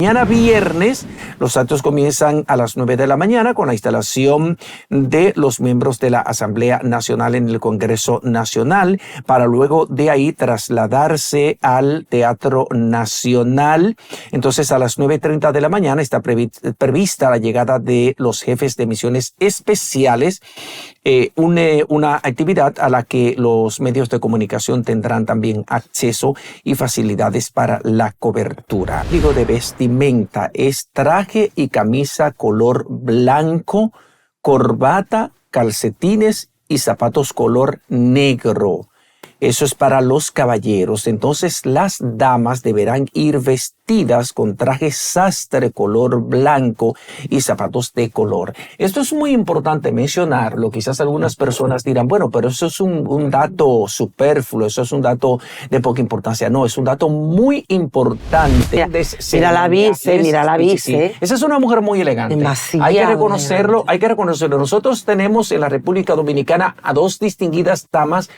Mañana viernes, los actos comienzan a las 9 de la mañana con la instalación de los miembros de la Asamblea Nacional en el Congreso Nacional, para luego de ahí trasladarse al Teatro Nacional. Entonces, a las 9:30 de la mañana está prevista la llegada de los jefes de misiones especiales, una actividad a la que los medios de comunicación tendrán también acceso y facilidades para la cobertura. Digo de vestimenta, es traje y camisa color blanco, corbata, calcetines y zapatos color negro. Eso es para los caballeros. Entonces las damas deberán ir vestidas con traje sastre color blanco y zapatos de color. Esto es muy importante mencionarlo. Quizás algunas personas dirán, bueno, pero eso es un dato superfluo, eso es un dato de poca importancia. No, es un dato muy importante. Mira la vice. Sí. Esa es una mujer muy elegante. Demasiado hay que reconocerlo, elegante. hay que reconocerlo. Nosotros tenemos en la República Dominicana a dos distinguidas damas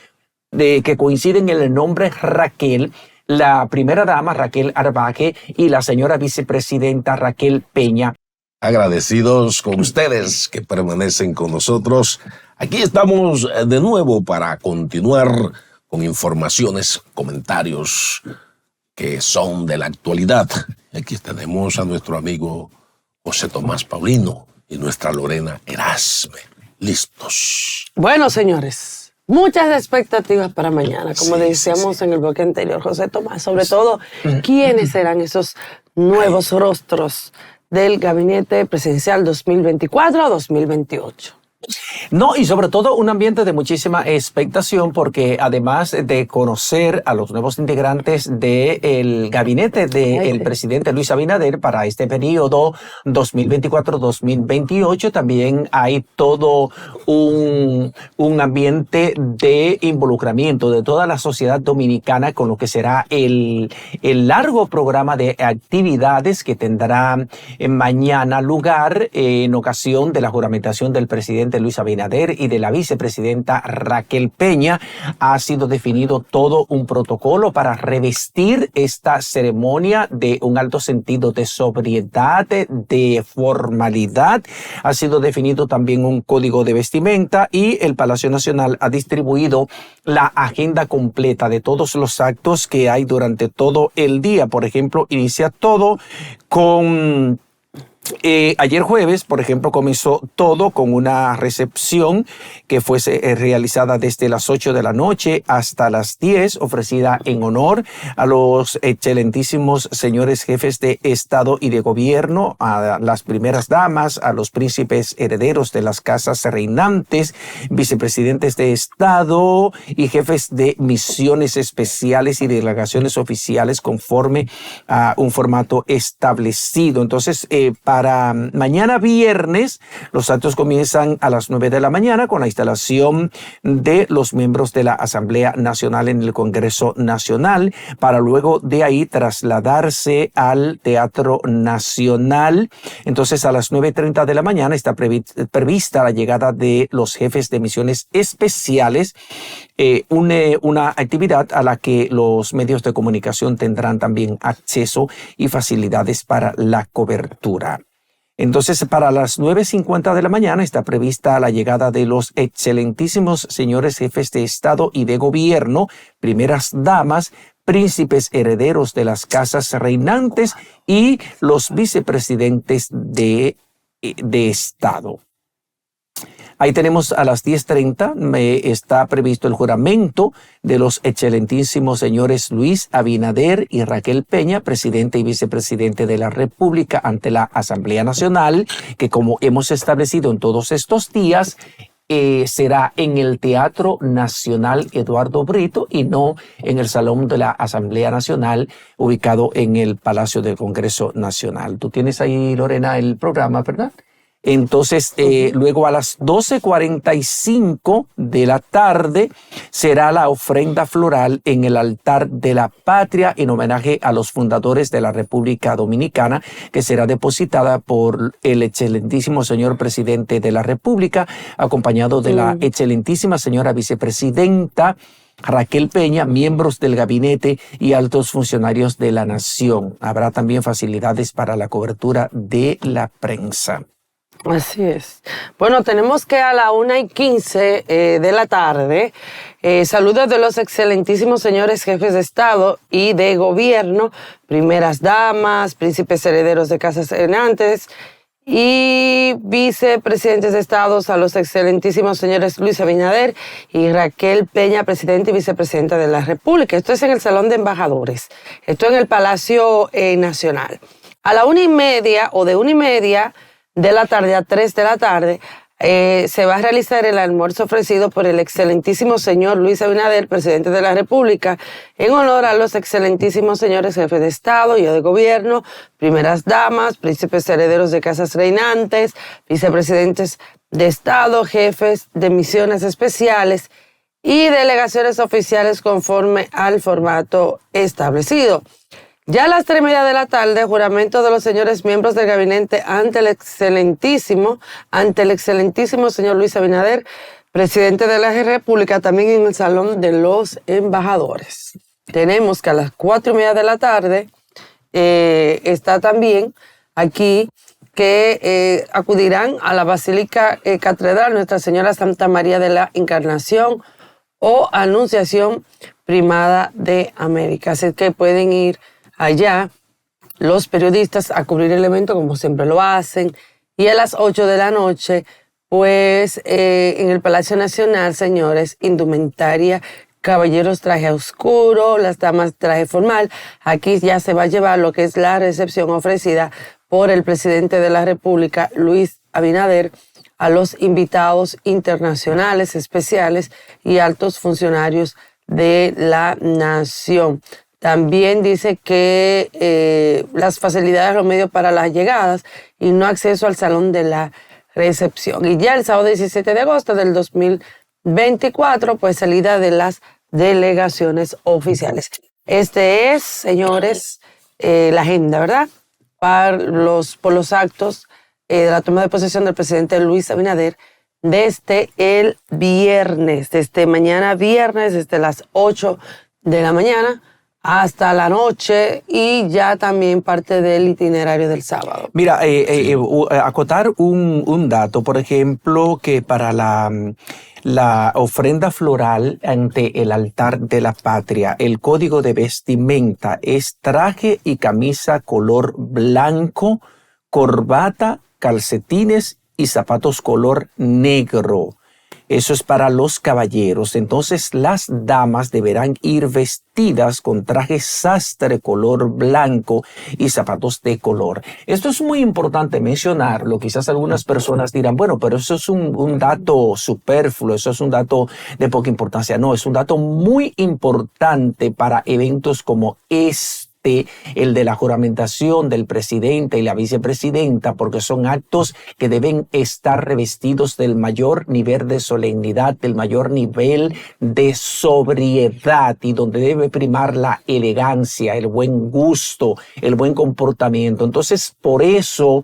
que coinciden en el nombre Raquel, la primera dama Raquel Arbaje y la señora vicepresidenta Raquel Peña. Agradecidos con ustedes que permanecen con nosotros. Aquí estamos de nuevo para continuar con informaciones, comentarios que son de la actualidad. Aquí tenemos a nuestro amigo José Tomás Paulino y nuestra Lorena Erasme. Listos. Bueno, señores, muchas expectativas para mañana, como Sí, decíamos sí. en el bloque anterior, José Tomás. Sobre todo, ¿quiénes serán esos nuevos rostros del gabinete presidencial 2024-2028? No, y sobre todo un ambiente de muchísima expectación, porque además de conocer a los nuevos integrantes del gabinete del presidente Luis Abinader para este periodo 2024-2028, también hay todo un ambiente de involucramiento de toda la sociedad dominicana con lo que será el largo programa de actividades que tendrá mañana lugar en ocasión de la juramentación del presidente Luis Abinader y de la vicepresidenta Raquel Peña. Ha sido definido todo un protocolo para revestir esta ceremonia de un alto sentido de sobriedad, de formalidad. Ha sido definido también un código de vestimenta y el Palacio Nacional ha distribuido la agenda completa de todos los actos que hay durante todo el día. Por ejemplo, inicia todo con... ayer jueves, por ejemplo, comenzó todo con una recepción que fue realizada desde las 8 de la noche hasta las 10, ofrecida en honor a los excelentísimos señores jefes de Estado y de Gobierno, a las primeras damas, a los príncipes herederos de las casas reinantes, vicepresidentes de Estado y jefes de misiones especiales y delegaciones oficiales conforme a un formato establecido. Entonces, para mañana viernes, los actos comienzan a las 9 de la mañana con la instalación de los miembros de la Asamblea Nacional en el Congreso Nacional, para luego de ahí trasladarse al Teatro Nacional. Entonces, a las 9:30 de la mañana está prevista la llegada de los jefes de misiones especiales, una actividad a la que los medios de comunicación tendrán también acceso y facilidades para la cobertura. Entonces, para las 9:50 de la mañana está prevista la llegada de los excelentísimos señores jefes de Estado y de Gobierno, primeras damas, príncipes herederos de las casas reinantes y los vicepresidentes de Estado. Ahí tenemos a las 10:30, está previsto el juramento de los excelentísimos señores Luis Abinader y Raquel Peña, presidente y vicepresidente de la República, ante la Asamblea Nacional, que como hemos establecido en todos estos días, será en el Teatro Nacional Eduardo Brito y no en el Salón de la Asamblea Nacional, ubicado en el Palacio del Congreso Nacional. Tú tienes ahí, Lorena, el programa, ¿verdad? Entonces, luego a las 12:45 de la tarde será la ofrenda floral en el altar de la patria en homenaje a los fundadores de la República Dominicana, que será depositada por el excelentísimo señor presidente de la República, acompañado de la excelentísima señora vicepresidenta Raquel Peña, miembros del gabinete y altos funcionarios de la nación. Habrá también facilidades para la cobertura de la prensa. Así es. Bueno, tenemos que a la 1:15 de la tarde, saludos de los excelentísimos señores jefes de Estado y de Gobierno, primeras damas, príncipes herederos de casas reinantes y vicepresidentes de Estados, a los excelentísimos señores Luis Abinader y Raquel Peña, presidente y vicepresidenta de la República. Esto es en el Salón de Embajadores, esto en el Palacio Nacional. A la 1:30 o de 1:30 de la tarde a 3 de la tarde, se va a realizar el almuerzo ofrecido por el excelentísimo señor Luis Abinader, presidente de la República, en honor a los excelentísimos señores jefes de Estado y de Gobierno, primeras damas, príncipes herederos de casas reinantes, vicepresidentes de Estado, jefes de misiones especiales y delegaciones oficiales conforme al formato establecido. Ya a las 3:30 de la tarde, juramento de los señores miembros del gabinete ante el excelentísimo señor Luis Abinader, presidente de la República, también en el Salón de los Embajadores. Tenemos que a las 4:30 de la tarde está también aquí que acudirán a la Basílica Catedral Nuestra Señora Santa María de la Encarnación o Anunciación Primada de América. Así que pueden ir allá los periodistas a cubrir el evento como siempre lo hacen. Y a las 8 de la noche, pues en el Palacio Nacional, señores, indumentaria, caballeros traje oscuro, las damas traje formal. Aquí ya se va a llevar lo que es la recepción ofrecida por el presidente de la República, Luis Abinader, a los invitados internacionales, especiales y altos funcionarios de la nación. También dice que las facilidades, los medios para las llegadas y no acceso al salón de la recepción. Y ya el sábado 17 de agosto del 2024, pues salida de las delegaciones oficiales. Este es, señores, la agenda, ¿verdad? Por los actos de la toma de posesión del presidente Luis Abinader desde el viernes, desde mañana viernes, desde las 8 de la mañana hasta la noche y ya también parte del itinerario del sábado. Mira, acotar un dato, por ejemplo, que para la ofrenda floral ante el altar de la patria, el código de vestimenta es traje y camisa color blanco, corbata, calcetines y zapatos color negro. Eso es para los caballeros. Entonces las damas deberán ir vestidas con traje sastre color blanco y zapatos de color. Esto es muy importante mencionarlo. Quizás algunas personas dirán, bueno, pero eso es un dato superfluo, eso es un dato de poca importancia. No, es un dato muy importante para eventos como el de la juramentación del presidente y la vicepresidenta, porque son actos que deben estar revestidos del mayor nivel de solemnidad, del mayor nivel de sobriedad y donde debe primar la elegancia, el buen gusto, el buen comportamiento. Entonces, por eso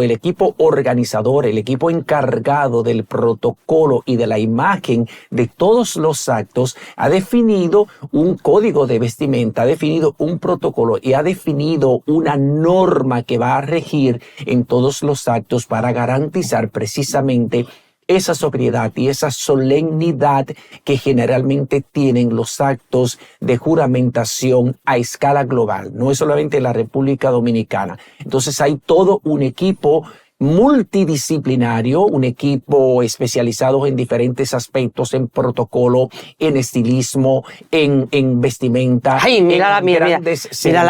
el equipo organizador, el equipo encargado del protocolo y de la imagen de todos los actos ha definido un código de vestimenta, ha definido un protocolo y ha definido una norma que va a regir en todos los actos para garantizar precisamente esa sobriedad y esa solemnidad que generalmente tienen los actos de juramentación a escala global. No es solamente la República Dominicana. Entonces hay todo un equipo multidisciplinario, un equipo especializado en diferentes aspectos, en protocolo, en estilismo, en vestimenta. Ay, mira la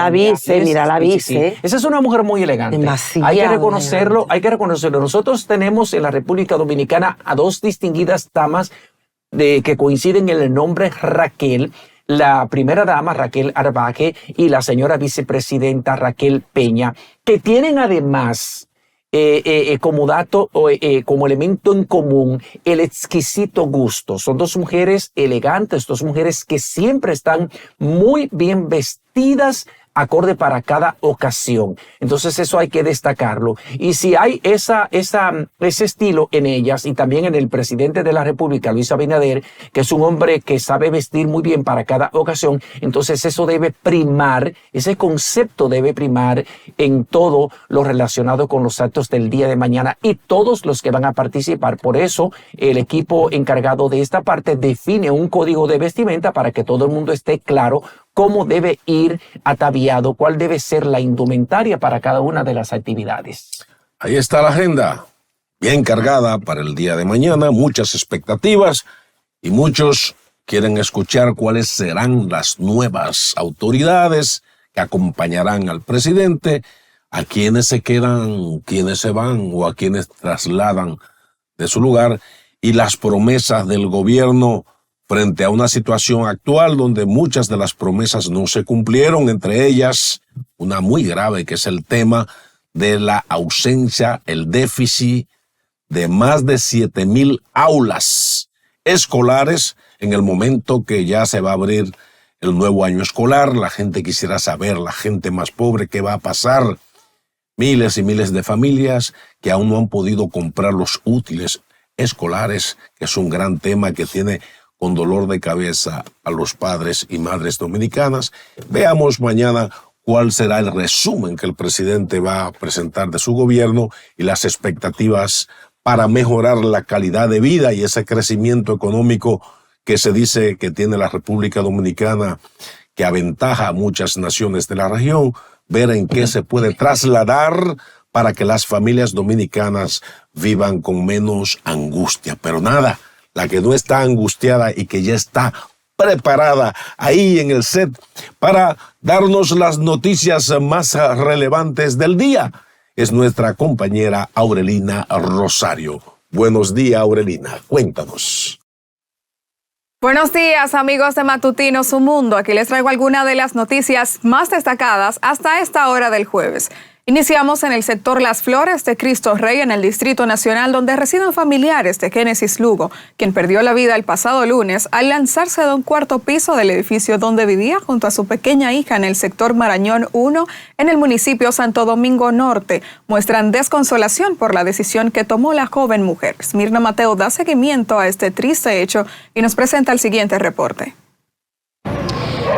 vice. Sí. Esa es una mujer muy elegante. Demasiado hay que reconocerlo, elegante. hay que reconocerlo. Nosotros tenemos en la República Dominicana a dos distinguidas damas que coinciden en el nombre Raquel. La primera dama, Raquel Arbaje, y la señora vicepresidenta Raquel Peña, que tienen además como dato, como elemento en común, el exquisito gusto. Son dos mujeres elegantes, dos mujeres que siempre están muy bien vestidas acorde para cada ocasión. Entonces eso hay que destacarlo. Y si hay ese estilo en ellas y también en el presidente de la República, Luis Abinader, que es un hombre que sabe vestir muy bien para cada ocasión, entonces eso debe primar, ese concepto debe primar en todo lo relacionado con los actos del día de mañana y todos los que van a participar. Por eso el equipo encargado de esta parte define un código de vestimenta para que todo el mundo esté claro cómo debe ir ataviado, cuál debe ser la indumentaria para cada una de las actividades. Ahí está la agenda, bien cargada para el día de mañana, muchas expectativas y muchos quieren escuchar cuáles serán las nuevas autoridades que acompañarán al presidente, a quienes se quedan, quienes se van o a quienes trasladan de su lugar y las promesas del gobierno frente a una situación actual donde muchas de las promesas no se cumplieron, entre ellas una muy grave que es el tema de la ausencia, el déficit de más de 7,000 aulas escolares en el momento que ya se va a abrir el nuevo año escolar. La gente quisiera saber, la gente más pobre, qué va a pasar. Miles y miles de familias que aún no han podido comprar los útiles escolares, que es un gran tema que tiene con dolor de cabeza a los padres y madres dominicanas. Veamos mañana cuál será el resumen que el presidente va a presentar de su gobierno y las expectativas para mejorar la calidad de vida y ese crecimiento económico que se dice que tiene la República Dominicana, que aventaja a muchas naciones de la región, ver en qué se puede trasladar para que las familias dominicanas vivan con menos angustia. Pero nada, la que no está angustiada y que ya está preparada ahí en el set para darnos las noticias más relevantes del día es nuestra compañera Aurelina Rosario. Buenos días, Aurelina, cuéntanos. Buenos días, amigos de Matutinos Su Mundo. Aquí les traigo algunas de las noticias más destacadas hasta esta hora del jueves. Iniciamos en el sector Las Flores de Cristo Rey, en el Distrito Nacional, donde residen familiares de Génesis Lugo, quien perdió la vida el pasado lunes al lanzarse de un cuarto piso del edificio donde vivía junto a su pequeña hija en el sector Marañón 1, en el municipio Santo Domingo Norte. Muestran desconsolación por la decisión que tomó la joven mujer. Mirna Mateo da seguimiento a este triste hecho y nos presenta el siguiente reporte.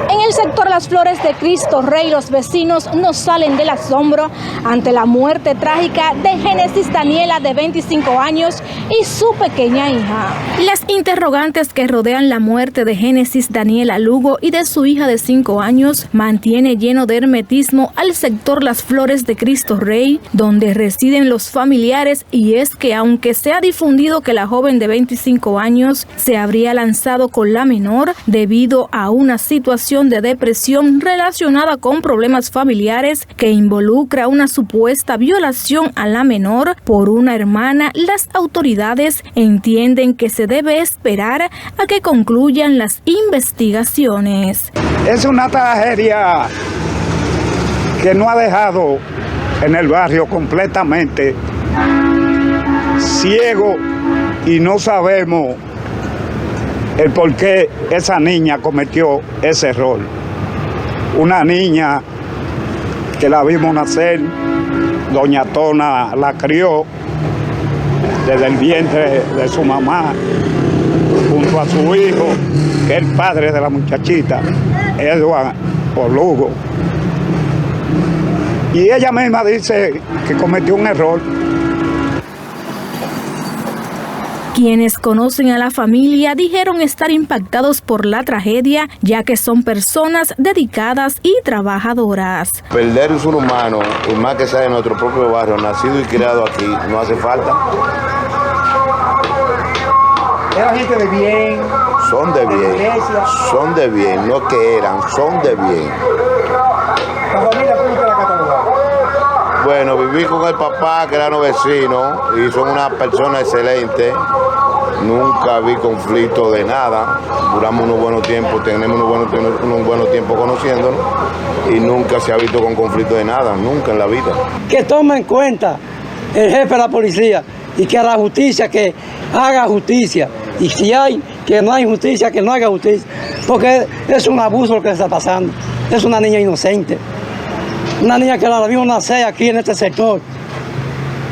En el sector Las Flores de Cristo Rey, los vecinos no salen del asombro ante la muerte trágica de Génesis Daniela, de 25 años, y su pequeña hija. Las interrogantes que rodean la muerte de Génesis Daniela Lugo y de su hija de 5 años mantiene lleno de hermetismo al sector Las Flores de Cristo Rey, donde residen los familiares, y es que aunque se ha difundido que la joven de 25 años se habría lanzado con la menor debido a una situación de depresión relacionada con problemas familiares que involucra una supuesta violación a la menor por una hermana, las autoridades entienden que se debe esperar a que concluyan las investigaciones. Es una tragedia que no ha dejado en el barrio completamente ciego y no sabemos el por qué esa niña cometió ese error. Una niña que la vimos nacer, doña Tona la crió desde el vientre de su mamá, junto a su hijo, que es el padre de la muchachita, Edward Lugo. Y ella misma dice que cometió un error. Quienes conocen a la familia dijeron estar impactados por la tragedia, ya que son personas dedicadas y trabajadoras. Perder un ser humano, y más que sea de nuestro propio barrio, nacido y criado aquí, no hace falta. ¿Era gente de bien? Son de bien, no que eran, son de bien. ¿La familia cómo te la catalogaba? Bueno, viví con el papá, que era vecino, y son una persona excelente. Nunca vi conflicto de nada. Duramos unos buenos tiempos, tenemos unos buenos tiempos conociéndonos, y nunca se ha visto con conflicto de nada, nunca en la vida. Que tome en cuenta el jefe de la policía y que a la justicia que haga justicia. Y si hay que no hay justicia, que no haga justicia. Porque es un abuso lo que está pasando. Es una niña inocente. Una niña que la vimos nacer aquí en este sector,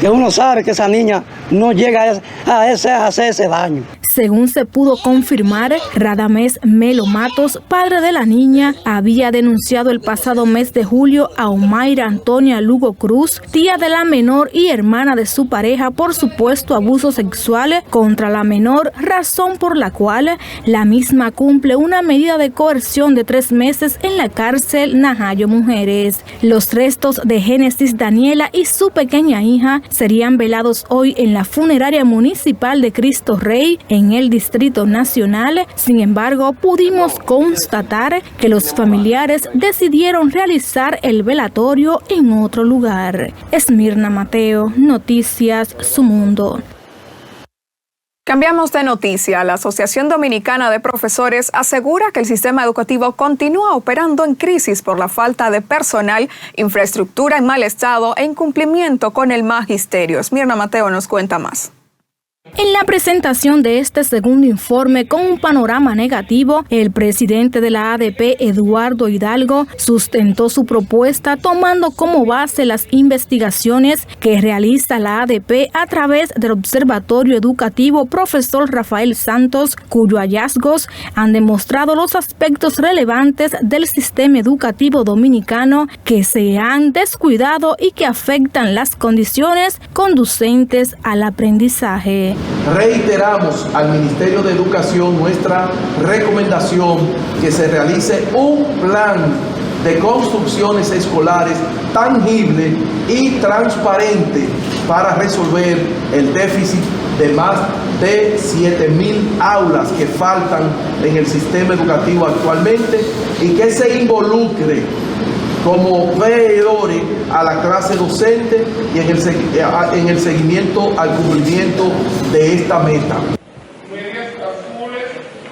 que uno sabe que esa niña no llega a hacer ese daño. Según se pudo confirmar, Radamés Melo Matos, padre de la niña, había denunciado el pasado mes de julio a Omaira Antonia Lugo Cruz, tía de la menor y hermana de su pareja, por supuesto abuso sexual contra la menor, razón por la cual la misma cumple una medida de coerción de 3 meses en la cárcel Najayo Mujeres. Los restos de Génesis Daniela y su pequeña hija serían velados hoy en la funeraria municipal de Cristo Rey, en el Distrito Nacional. Sin embargo, pudimos constatar que los familiares decidieron realizar el velatorio en otro lugar. Esmirna Mateo, Noticias Su Mundo. Cambiamos de noticia. La Asociación Dominicana de Profesores asegura que el sistema educativo continúa operando en crisis por la falta de personal, infraestructura en mal estado e incumplimiento con el magisterio. Esmirna Mateo nos cuenta más. En la presentación de este segundo informe con un panorama negativo, el presidente de la ADP, Eduardo Hidalgo, sustentó su propuesta tomando como base las investigaciones que realiza la ADP a través del Observatorio Educativo Profesor Rafael Santos, cuyos hallazgos han demostrado los aspectos relevantes del sistema educativo dominicano que se han descuidado y que afectan las condiciones conducentes al aprendizaje. Reiteramos al Ministerio de Educación nuestra recomendación que se realice un plan de construcciones escolares tangible y transparente para resolver el déficit de más de 7,000 aulas que faltan en el sistema educativo actualmente y que se involucre como veedores a la clase docente y en el seguimiento al cumplimiento de esta meta.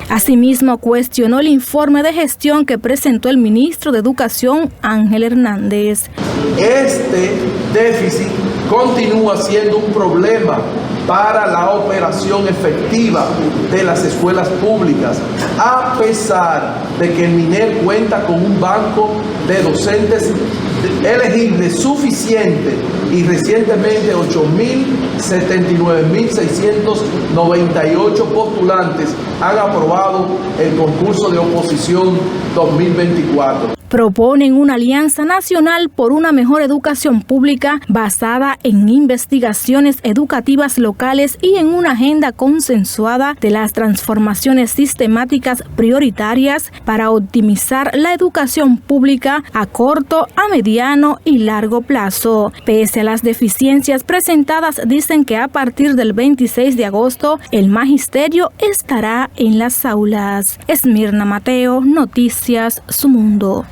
Asimismo, cuestionó el informe de gestión que presentó el ministro de Educación, Ángel Hernández. Este déficit continúa siendo un problema para la operación efectiva de las escuelas públicas, a pesar de que el MINER cuenta con un banco de docentes elegibles suficiente y recientemente 8,079,698 postulantes han aprobado el concurso de oposición 2024. Proponen una alianza nacional por una mejor educación pública basada en investigaciones educativas locales y en una agenda consensuada de las transformaciones sistemáticas prioritarias para optimizar la educación pública a corto, a mediano y largo plazo. Pese a las deficiencias presentadas, dicen que a partir del 26 de agosto el magisterio estará en las aulas. Esmirna Mateo, Noticias Su Mundo.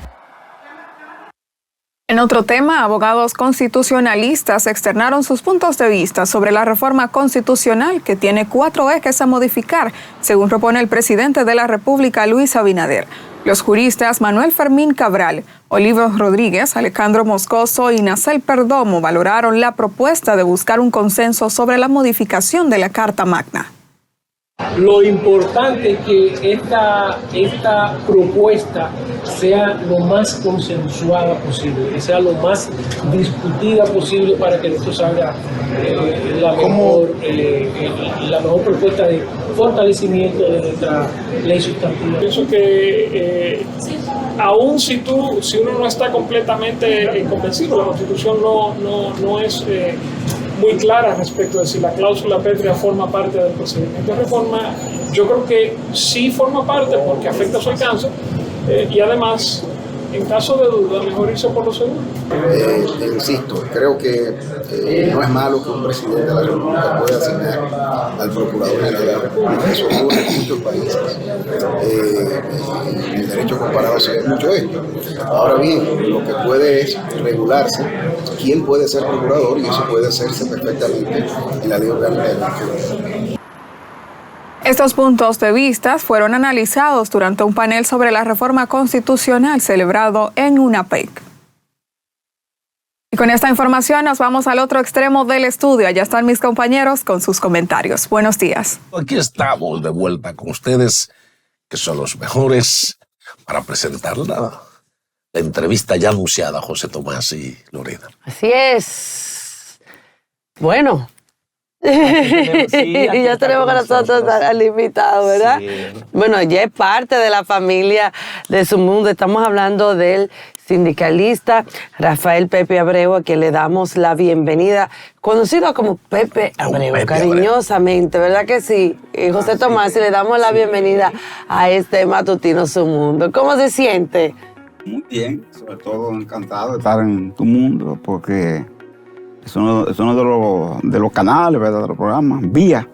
En otro tema, abogados constitucionalistas externaron sus puntos de vista sobre la reforma constitucional que tiene 4 ejes a modificar, según propone el presidente de la República, Luis Abinader. Los juristas Manuel Fermín Cabral, Olivo Rodríguez, Alejandro Moscoso y Nacel Perdomo valoraron la propuesta de buscar un consenso sobre la modificación de la Carta Magna. Lo importante es que esta propuesta sea lo más consensuada posible, que sea lo más discutida posible para que esto salga la mejor propuesta de fortalecimiento de nuestra ley sustantiva. Pienso que aún si uno no está completamente convencido, la Constitución no es muy clara respecto de si la cláusula pétrea forma parte del procedimiento de reforma. Yo creo que sí forma parte porque afecta su alcance y además, en caso de duda, mejor irse por lo seguro. Insisto, creo que no es malo que un presidente de la República pueda asignar al Procurador General de la República. Eso ocurre en muchos países. En el derecho comparado se ve mucho esto. Ahora bien, lo que puede es regularse quién puede ser procurador y eso puede hacerse perfectamente en la ley orgánica de la República. Estos puntos de vista fueron analizados durante un panel sobre la reforma constitucional celebrado en UNAPEC. Y con esta información nos vamos al otro extremo del estudio. Allá están mis compañeros con sus comentarios. Buenos días. Aquí estamos de vuelta con ustedes, que son los mejores para presentar la entrevista ya anunciada, José Tomás y Lorena. Así es. Bueno. Sí, y ya tenemos con nosotros al invitado, ¿verdad? Sí. Bueno, ya es parte de la familia de Su Mundo. Estamos hablando del sindicalista Rafael Pepe Abreu, a quien le damos la bienvenida, conocido como Pepe Abreu, Pepe cariñosamente, Abreu. ¿Verdad que sí? Y José Tomás, y le damos la bienvenida a este matutino Su Mundo. ¿Cómo se siente? Muy bien, sobre todo encantado de estar en Tu Mundo, porque es uno de los canales, ¿verdad? De los programas, vías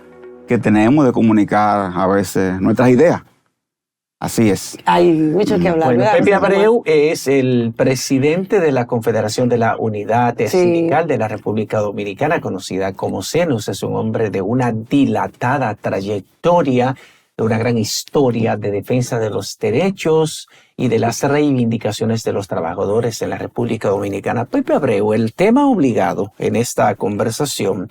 que tenemos de comunicar a veces nuestras ideas. Así es. Hay mucho que hablar. Bueno, Pepe Abreu es el presidente de la Confederación de la Unidad Sindical de la República Dominicana, conocida como CENUS. Es un hombre de una dilatada trayectoria, de una gran historia de defensa de los derechos y de las reivindicaciones de los trabajadores en la República Dominicana. Pepe Abreu, el tema obligado en esta conversación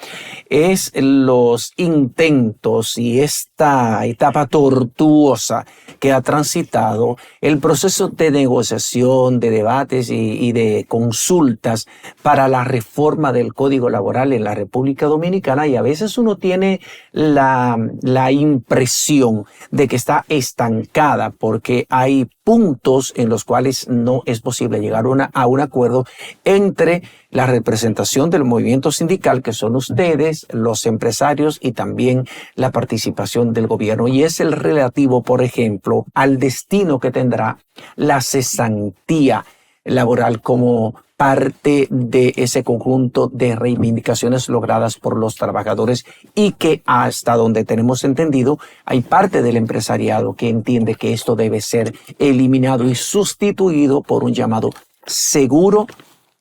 es los intentos y esta etapa tortuosa que ha transitado el proceso de negociación, de debates y de consultas para la reforma del Código Laboral en la República Dominicana, y a veces uno tiene la impresión de que está estancada porque hay puntos en los cuales no es posible llegar a un acuerdo entre la representación del movimiento sindical, que son ustedes, los empresarios, y también la participación del gobierno. Y es el relativo, por ejemplo, al destino que tendrá la cesantía laboral como parte de ese conjunto de reivindicaciones logradas por los trabajadores, y que hasta donde tenemos entendido hay parte del empresariado que entiende que esto debe ser eliminado y sustituido por un llamado seguro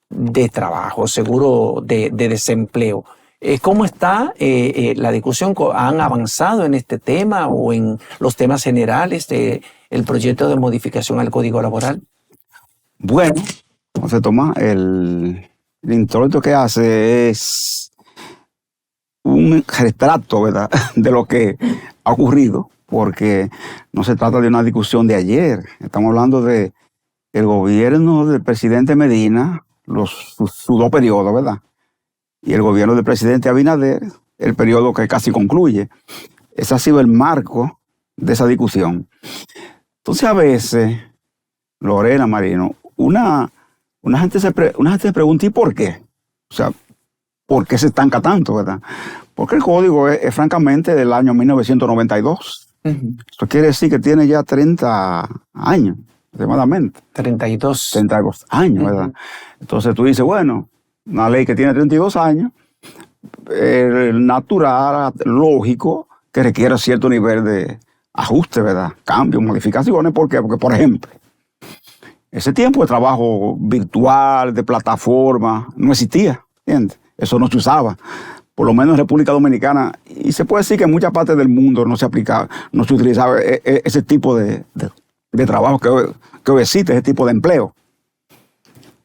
de trabajo, seguro de desempleo. ¿Cómo está la discusión? ¿Han avanzado en este tema o en los temas generales del proyecto de modificación al Código Laboral? Bueno, José Tomás, el introito que hace es un retrato, ¿verdad?, de lo que ha ocurrido, porque no se trata de una discusión de ayer. Estamos hablando de el gobierno del presidente Medina, sus dos periodos, ¿verdad?, y el gobierno del presidente Abinader, el periodo que casi concluye. Ese ha sido el marco de esa discusión. Entonces, a veces, Lorena, Marino, una gente se pregunta, ¿y por qué? O sea, ¿por qué se estanca tanto, verdad? Porque el código es francamente del año 1992. Eso quiere decir que tiene ya 30 años, aproximadamente. 32 años, ¿verdad? Entonces tú dices, bueno, una ley que tiene 32 años, natural, lógico, que requiere cierto nivel de ajuste, ¿verdad? Cambios, modificaciones. ¿Por qué? Porque, por ejemplo, ese tiempo de trabajo virtual, de plataforma, no existía, ¿entiendes? Eso no se usaba, por lo menos en República Dominicana, y se puede decir que en muchas partes del mundo no se aplicaba, no se utilizaba ese tipo de trabajo que hoy existe, ese tipo de empleo.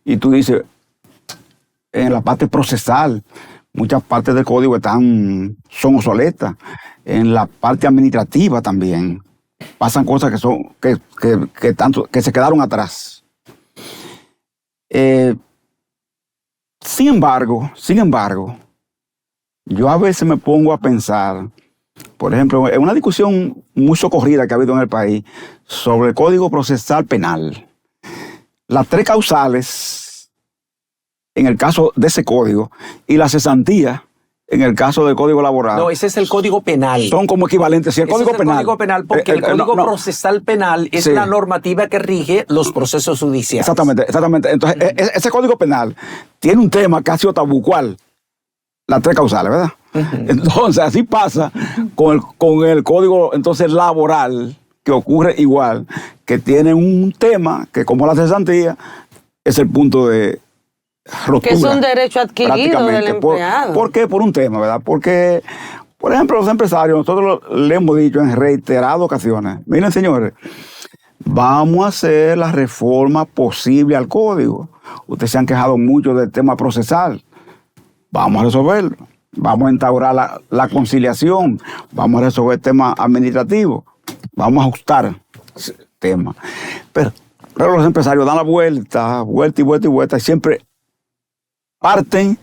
Y tú dices, en la parte procesal, muchas partes del código son obsoletas, en la parte administrativa también pasan cosas que se quedaron atrás. Sin embargo, yo a veces me pongo a pensar, por ejemplo, en una discusión muy socorrida que ha habido en el país sobre el Código Procesal Penal. Las 3 causales en el caso de ese código y la cesantía en el caso del Código Laboral. No, ese es el Código Penal. Son como equivalentes. Sí, el Código Penal. Código Penal, porque el Código Procesal Penal es la normativa que rige los procesos judiciales. Exactamente. Entonces, ese Código Penal tiene un tema que ha sido tabú. ¿Cuál? Las 3 causales, ¿verdad? Entonces, así pasa con el Código Laboral, que ocurre igual, que tiene un tema que, como la cesantía, es el punto de ruptura, que es un derecho adquirido del empleado. ¿Por qué? Por un tema, ¿verdad? Porque, por ejemplo, los empresarios, nosotros le hemos dicho en reiteradas ocasiones, miren, señores, vamos a hacer la reforma posible al código. Ustedes se han quejado mucho del tema procesal. Vamos a resolverlo. Vamos a instaurar la conciliación. Vamos a resolver el tema administrativo. Vamos a ajustar ese tema. Pero Pero los empresarios dan la vuelta, vuelta y vuelta y vuelta, y siempre parten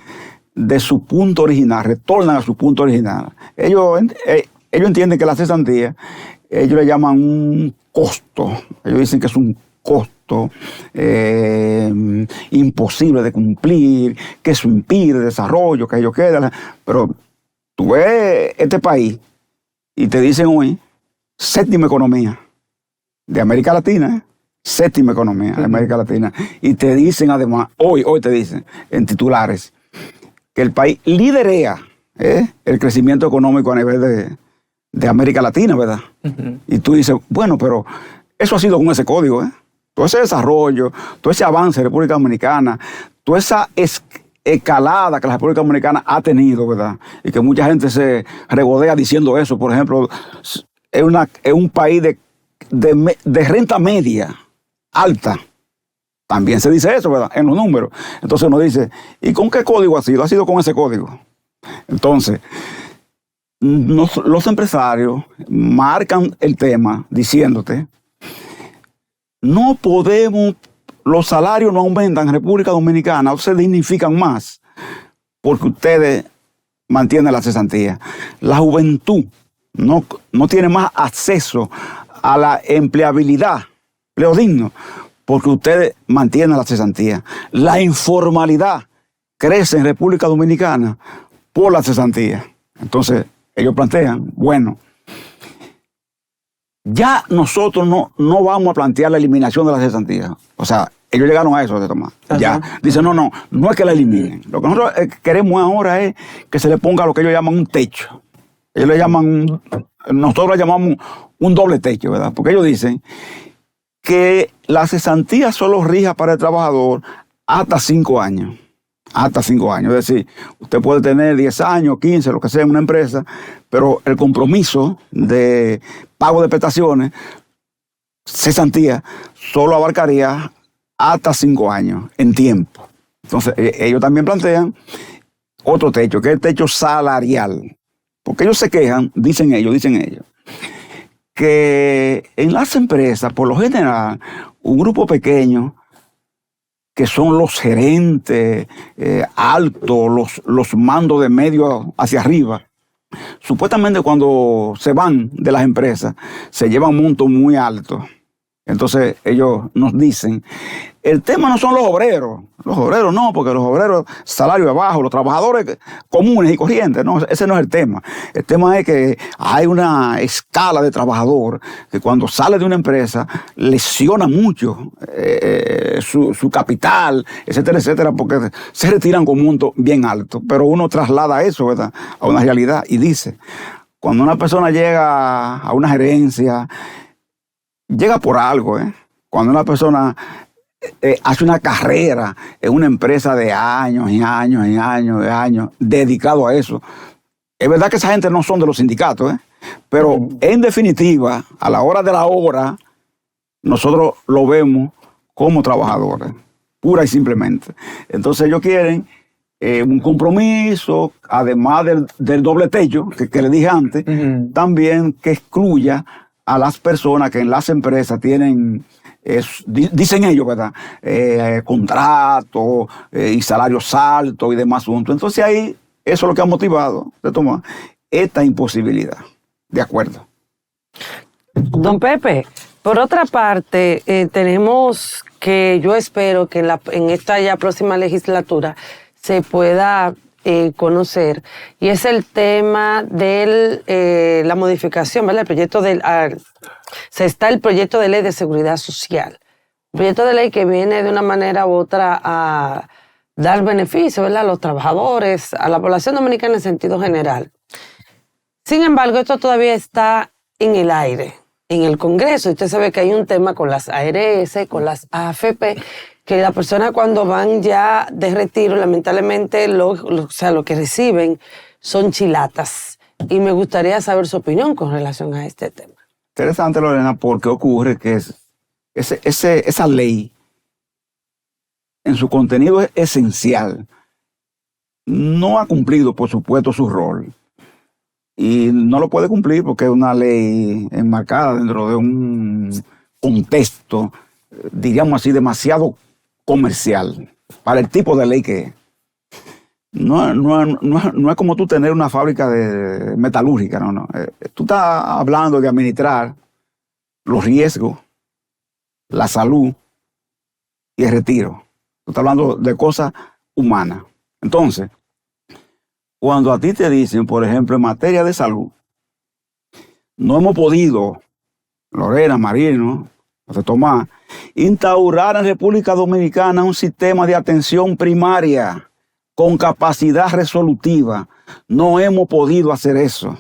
de su punto original, retornan a su punto original. Ellos entienden que la cesantía, ellos le llaman un costo. Ellos dicen que es un costo imposible de cumplir, que eso impide desarrollo, que ellos quedan. Pero tú ves este país y te dicen hoy, séptima economía de América Latina, séptima economía de América Latina. Y te dicen además, hoy te dicen en titulares, que el país liderea el crecimiento económico a nivel de América Latina, ¿verdad? Y tú dices, bueno, pero eso ha sido con ese código, todo ese desarrollo, todo ese avance de la República Dominicana, toda esa escalada que la República Dominicana ha tenido, ¿verdad? Y que mucha gente se regodea diciendo eso. Por ejemplo, es un país de renta media alta. También se dice eso, ¿verdad? En los números. Entonces uno dice, ¿y con qué código ha sido? Ha sido con ese código. Entonces, los empresarios marcan el tema diciéndote, no podemos, los salarios no aumentan en República Dominicana, o se dignifican más, porque ustedes mantienen la cesantía. La juventud no tiene más acceso a la empleabilidad, empleo digno, porque ustedes mantienen la cesantía. La informalidad crece en República Dominicana por la cesantía. Entonces, ellos plantean, bueno, ya nosotros no vamos a plantear la eliminación de la cesantía. O sea, ellos llegaron a eso de tomar. Ya. Dicen, no es que la eliminen. Lo que nosotros queremos ahora es que se le ponga lo que ellos llaman un techo. Ellos le llaman, nosotros le llamamos un doble techo, ¿verdad? Porque ellos dicen que la cesantía solo rija para el trabajador hasta 5 años. Hasta 5 años. Es decir, usted puede tener 10 años, 15, lo que sea en una empresa, pero el compromiso de pago de prestaciones, cesantía, solo abarcaría hasta 5 años en tiempo. Entonces, ellos también plantean otro techo, que es el techo salarial. Porque ellos se quejan, dicen ellos, que en las empresas, por lo general, un grupo pequeño, que son los gerentes altos, los mandos de medio hacia arriba, supuestamente cuando se van de las empresas, se llevan montos muy altos. Entonces ellos nos dicen, el tema no son los obreros no, porque los obreros, salario bajo, los trabajadores comunes y corrientes, no, ese no es el tema. El tema es que hay una escala de trabajador que cuando sale de una empresa lesiona mucho su capital, etcétera, etcétera, porque se retiran con montos bien altos. Pero uno traslada eso, ¿verdad?, a una realidad y dice, cuando una persona llega a una gerencia, llega por algo, Cuando una persona hace una carrera en una empresa de años y años y años y años dedicado a eso, es verdad que esa gente no son de los sindicatos, pero en definitiva, a la hora de la hora, nosotros lo vemos como trabajadores, pura y simplemente. Entonces ellos quieren un compromiso, además del doble techo que les dije antes, también que excluya a las personas que en las empresas tienen, dicen ellos, ¿verdad?, contratos y salarios altos y demás asuntos. Entonces ahí, eso es lo que ha motivado de tomar esta imposibilidad. De acuerdo. Don Pepe, por otra parte, tenemos que, yo espero que en esta ya próxima legislatura se pueda conocer, y es el tema de la modificación, ¿verdad? El proyecto el proyecto de ley de seguridad social. Un proyecto de ley que viene de una manera u otra a dar beneficio, ¿verdad?, a los trabajadores, a la población dominicana en sentido general. Sin embargo, esto todavía está en el aire, en el Congreso. Usted sabe que hay un tema con las ARS, con las AFP, que las personas cuando van ya de retiro, lamentablemente, lo que reciben son chilatas. Y me gustaría saber su opinión con relación a este tema. Interesante, Lorena, porque ocurre que esa ley, en su contenido es esencial, no ha cumplido, por supuesto, su rol. Y no lo puede cumplir porque es una ley enmarcada dentro de un contexto diríamos así, demasiado comercial para el tipo de ley que es. No es como tú tener una fábrica de metalúrgica, no. Tú estás hablando de administrar los riesgos, la salud y el retiro. Tú estás hablando de cosas humanas. Entonces, cuando a ti te dicen, por ejemplo, en materia de salud, no hemos podido, Lorena, Marino, José Tomás, instaurar en República Dominicana un sistema de atención primaria con capacidad resolutiva. No hemos podido hacer eso,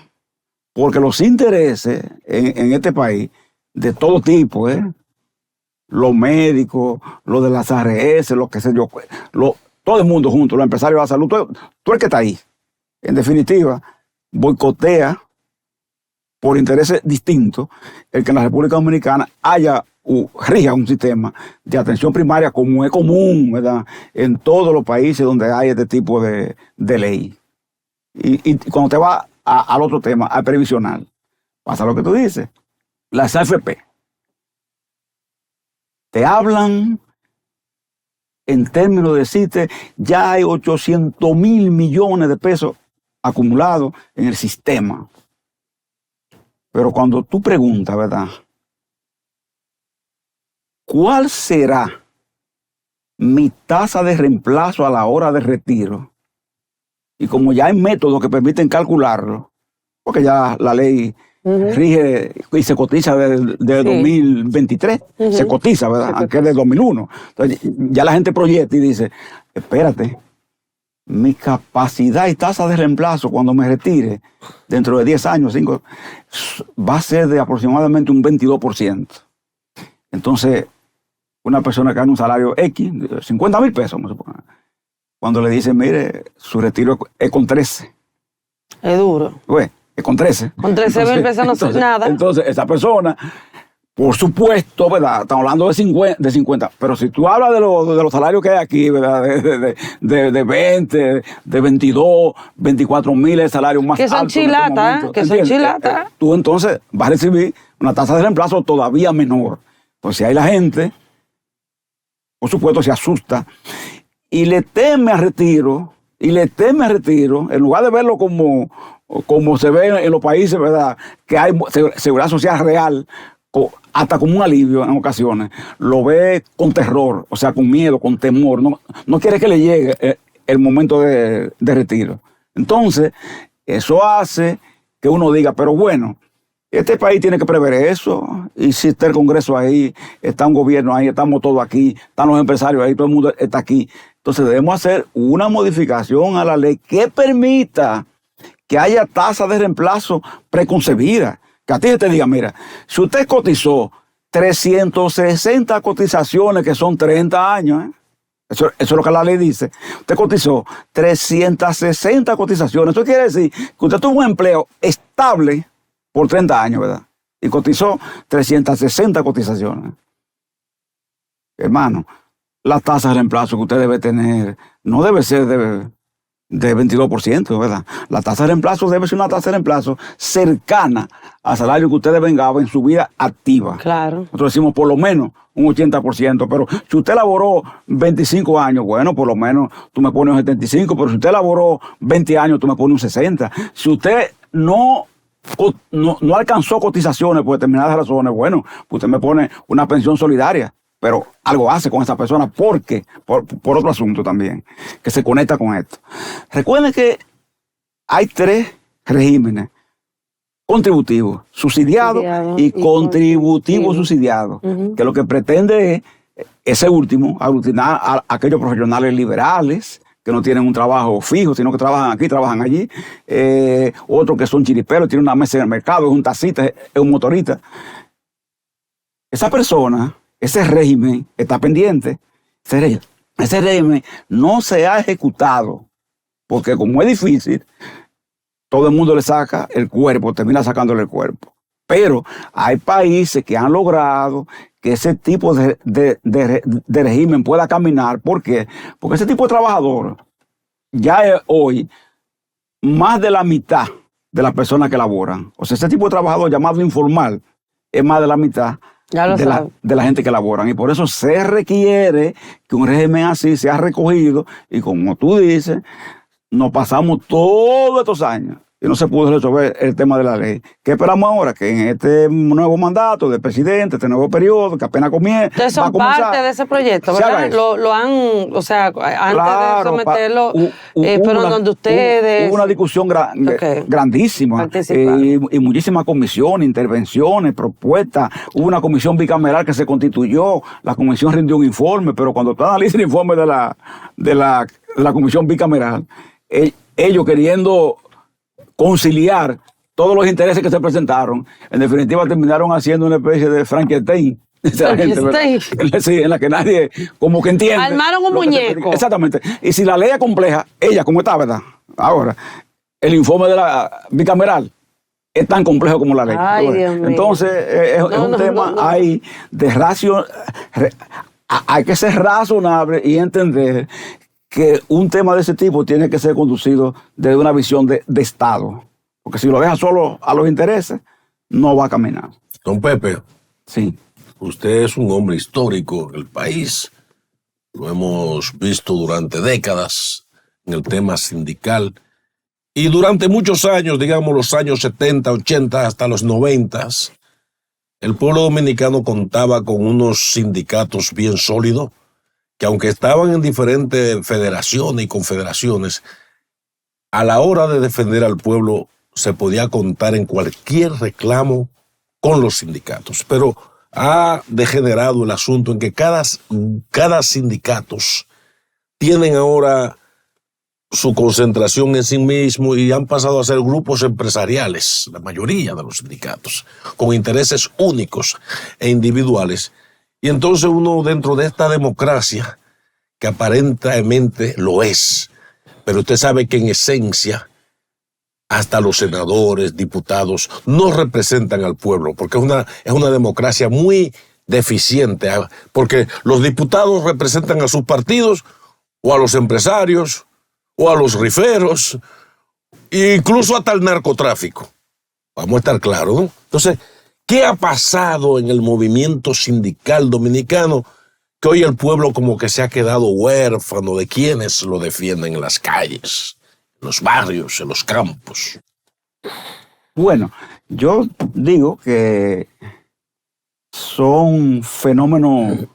porque los intereses en este país, de todo tipo, los médicos, los de las ARS, lo que sé yo, todo el mundo junto, los empresarios de la salud, todo el que está ahí, en definitiva, boicotea por intereses distintos el que en la República Dominicana rija un sistema de atención primaria como es común, ¿verdad?, en todos los países donde hay este tipo de ley. Y cuando te vas al otro tema, al previsional, pasa lo que tú dices. Las AFP te hablan en términos de decirte, ya hay 800,000 millones de pesos acumulados en el sistema. Pero cuando tú preguntas, ¿verdad?, ¿cuál será mi tasa de reemplazo a la hora de retiro? Y como ya hay métodos que permiten calcularlo, porque ya la ley rige y se cotiza desde 2023, se cotiza, ¿verdad?, aunque es de 2001. Entonces ya la gente proyecta y dice, espérate, mi capacidad y tasa de reemplazo cuando me retire dentro de 10 años, 5, va a ser de aproximadamente un 22%. Entonces, una persona que gana un salario X, 50,000 pesos, cuando le dicen, mire, su retiro es con 13. Es duro. Es con 13. Con 13,000 pesos no es nada. Entonces, esa persona, por supuesto, ¿verdad?, estamos hablando de 50. Pero si tú hablas de los salarios que hay aquí, ¿verdad?, de 20, de 22, 24,000 el salario más alto. Que son chilatas, que son chilatas. Tú entonces vas a recibir una tasa de reemplazo todavía menor. Entonces, ahí la gente, por supuesto, se asusta y le teme al retiro, en lugar de verlo como se ve en los países, ¿verdad?, que hay seguridad social real, hasta como un alivio en ocasiones, lo ve con terror, o sea, con miedo, con temor, no quiere que le llegue el momento de retiro. Entonces, eso hace que uno diga, pero bueno, este país tiene que prever eso, y si está el Congreso ahí, está un gobierno ahí, estamos todos aquí, están los empresarios ahí, todo el mundo está aquí. Entonces debemos hacer una modificación a la ley que permita que haya tasa de reemplazo preconcebida. Que a ti te diga, mira, si usted cotizó 360 cotizaciones, que son 30 años, eso es lo que la ley dice. Usted cotizó 360 cotizaciones. Eso quiere decir que usted tuvo un empleo estable por 30 años, ¿verdad? Y cotizó 360 cotizaciones. Hermano, la tasa de reemplazo que usted debe tener no debe ser de 22%, ¿verdad? La tasa de reemplazo debe ser una tasa de reemplazo cercana al salario que usted devengaba en su vida activa. Claro. Nosotros decimos por lo menos un 80%, pero si usted laboró 25 años, bueno, por lo menos tú me pones un 75%, pero si usted laboró 20 años, tú me pones un 60%. Si usted no alcanzó cotizaciones por determinadas razones, bueno, pues usted me pone una pensión solidaria. Pero algo hace con esa persona porque, por otro asunto también, que se conecta con esto. Recuerden que hay 3 regímenes: contributivo, subsidiado y contributivo subsidiado, que lo que pretende es, ese último, aglutinar a aquellos profesionales liberales que no tienen un trabajo fijo, sino que trabajan aquí, trabajan allí, otros que son chiriperos, tienen una mesa en el mercado, es un taxista, es un motorista. Esa persona, ese régimen está pendiente. Ese régimen no se ha ejecutado, porque como es difícil, todo el mundo le saca el cuerpo, termina sacándole el cuerpo. Pero hay países que han logrado que ese tipo de régimen pueda caminar. ¿Por qué? Porque ese tipo de trabajador ya es hoy más de la mitad de las personas que laboran. O sea, ese tipo de trabajador llamado informal es más de la mitad de la gente que laboran. Y por eso se requiere que un régimen así sea recogido. Y como tú dices, nos pasamos todos estos años y no se pudo resolver el tema de la ley. ¿Qué esperamos ahora? Que en este nuevo mandato del presidente, este nuevo periodo, que apenas comienza. Ustedes son parte de ese proyecto, ¿verdad? Lo han, o sea, antes de someterlo, pero donde ustedes. Hubo una discusión grandísima y muchísimas comisiones, intervenciones, propuestas. Hubo una comisión bicameral que se constituyó, la comisión rindió un informe, pero cuando tú analizas el informe de la comisión bicameral, ellos queriendo conciliar todos los intereses que se presentaron, en definitiva terminaron haciendo una especie de Frankenstein. Sí, en la que nadie como que entiende. Armaron un muñeco. Exactamente. Y si la ley es compleja, ella como está, ¿verdad? Ahora, el informe de la bicameral es tan complejo como la ley. Ay, Dios mío. Entonces, es un tema ahí de hay que ser razonable y entender que un tema de ese tipo tiene que ser conducido desde una visión de Estado. Porque si lo deja solo a los intereses, no va a caminar. Don Pepe. Sí. Usted es un hombre histórico en el país. Lo hemos visto durante décadas en el tema sindical. Y durante muchos años, digamos los años 70, 80, hasta los 90, el pueblo dominicano contaba con unos sindicatos bien sólidos, que aunque estaban en diferentes federaciones y confederaciones, a la hora de defender al pueblo se podía contar en cualquier reclamo con los sindicatos. Pero ha degenerado el asunto en que cada sindicatos tienen ahora su concentración en sí mismo y han pasado a ser grupos empresariales, la mayoría de los sindicatos, con intereses únicos e individuales. Y entonces uno dentro de esta democracia, que aparentemente lo es, pero usted sabe que en esencia hasta los senadores, diputados, no representan al pueblo, porque es una democracia muy deficiente, porque los diputados representan a sus partidos o a los empresarios o a los riferos, e incluso hasta el narcotráfico. Vamos a estar claros, ¿no? Entonces, ¿qué ha pasado en el movimiento sindical dominicano que hoy el pueblo como que se ha quedado huérfano de quienes lo defienden en las calles, en los barrios, en los campos? Bueno, yo digo que son fenómenos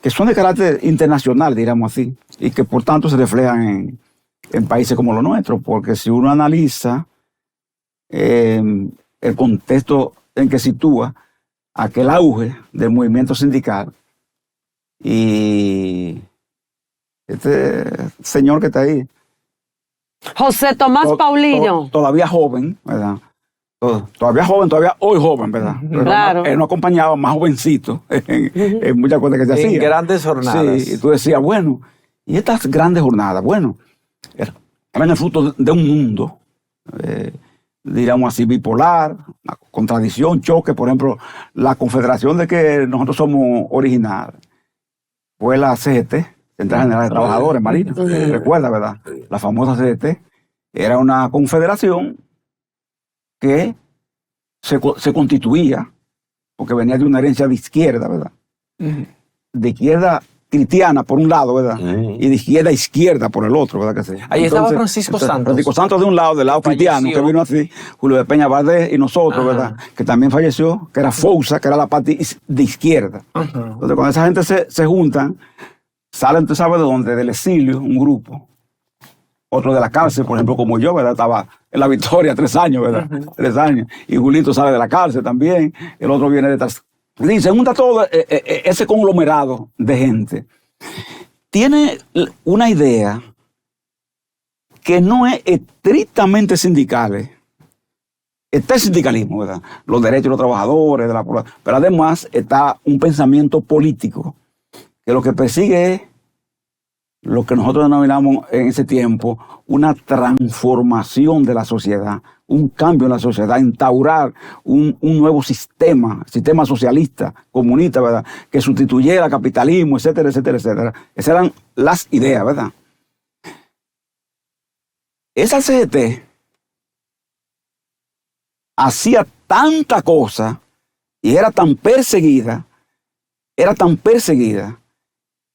que son de carácter internacional, diríamos así, y que por tanto se reflejan en países como los nuestros, porque si uno analiza el contexto en que sitúa aquel auge del movimiento sindical y este señor que está ahí, José Tomás Paulino, todavía joven, ¿verdad? Todavía hoy joven, ¿verdad? Pero claro. Él no acompañaba más jovencito en muchas cosas que se hacían. En grandes jornadas. Sí, y tú decías, bueno, y estas grandes jornadas, bueno, eran el fruto de un mundo, diríamos así, bipolar, contradicción, choque. Por ejemplo, la confederación de que nosotros somos originarios fue la CGT, Central General de Trabajadores Marinos. Recuerda, ¿verdad? La famosa CGT era una confederación que se constituía, porque venía de una herencia de izquierda, ¿verdad? De izquierda cristiana por un lado, ¿verdad? Y de izquierda por el otro, ¿verdad? Ahí estaba Francisco Santos. Francisco Santos de un lado, del lado cristiano, que vino así, Julio de Peña Valdés y nosotros, ¿verdad? Que también falleció, que era Fousa, que era la parte de izquierda. Entonces, cuando esa gente se juntan, salen, ¿tú sabes de dónde? Del exilio, un grupo. Otro de la cárcel, por ejemplo, como yo, ¿verdad? Estaba en La Victoria 3 años, ¿verdad? 3 años. Y Julito sale de la cárcel también. El otro viene detrás. Y se junta todo ese conglomerado de gente. Tiene una idea que no es estrictamente sindical. Está el sindicalismo, ¿verdad? Los derechos de los trabajadores, de la población. Pero además está un pensamiento político que lo que persigue es lo que nosotros denominamos en ese tiempo una transformación de la sociedad, un cambio en la sociedad, instaurar un nuevo sistema socialista, comunista, ¿verdad? Que sustituyera el capitalismo, etcétera, etcétera, etcétera. Esas eran las ideas, ¿verdad? Esa CGT hacía tanta cosa y era tan perseguida,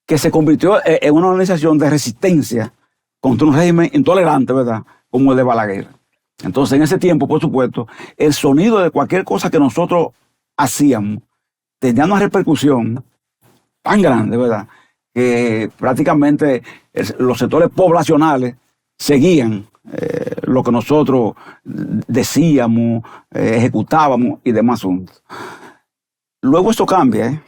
que se convirtió en una organización de resistencia contra un régimen intolerante, ¿verdad?, como el de Balaguer. Entonces, en ese tiempo, por supuesto, el sonido de cualquier cosa que nosotros hacíamos tenía una repercusión tan grande, ¿verdad?, que prácticamente los sectores poblacionales seguían lo que nosotros decíamos, ejecutábamos y demás asuntos. Luego eso cambia,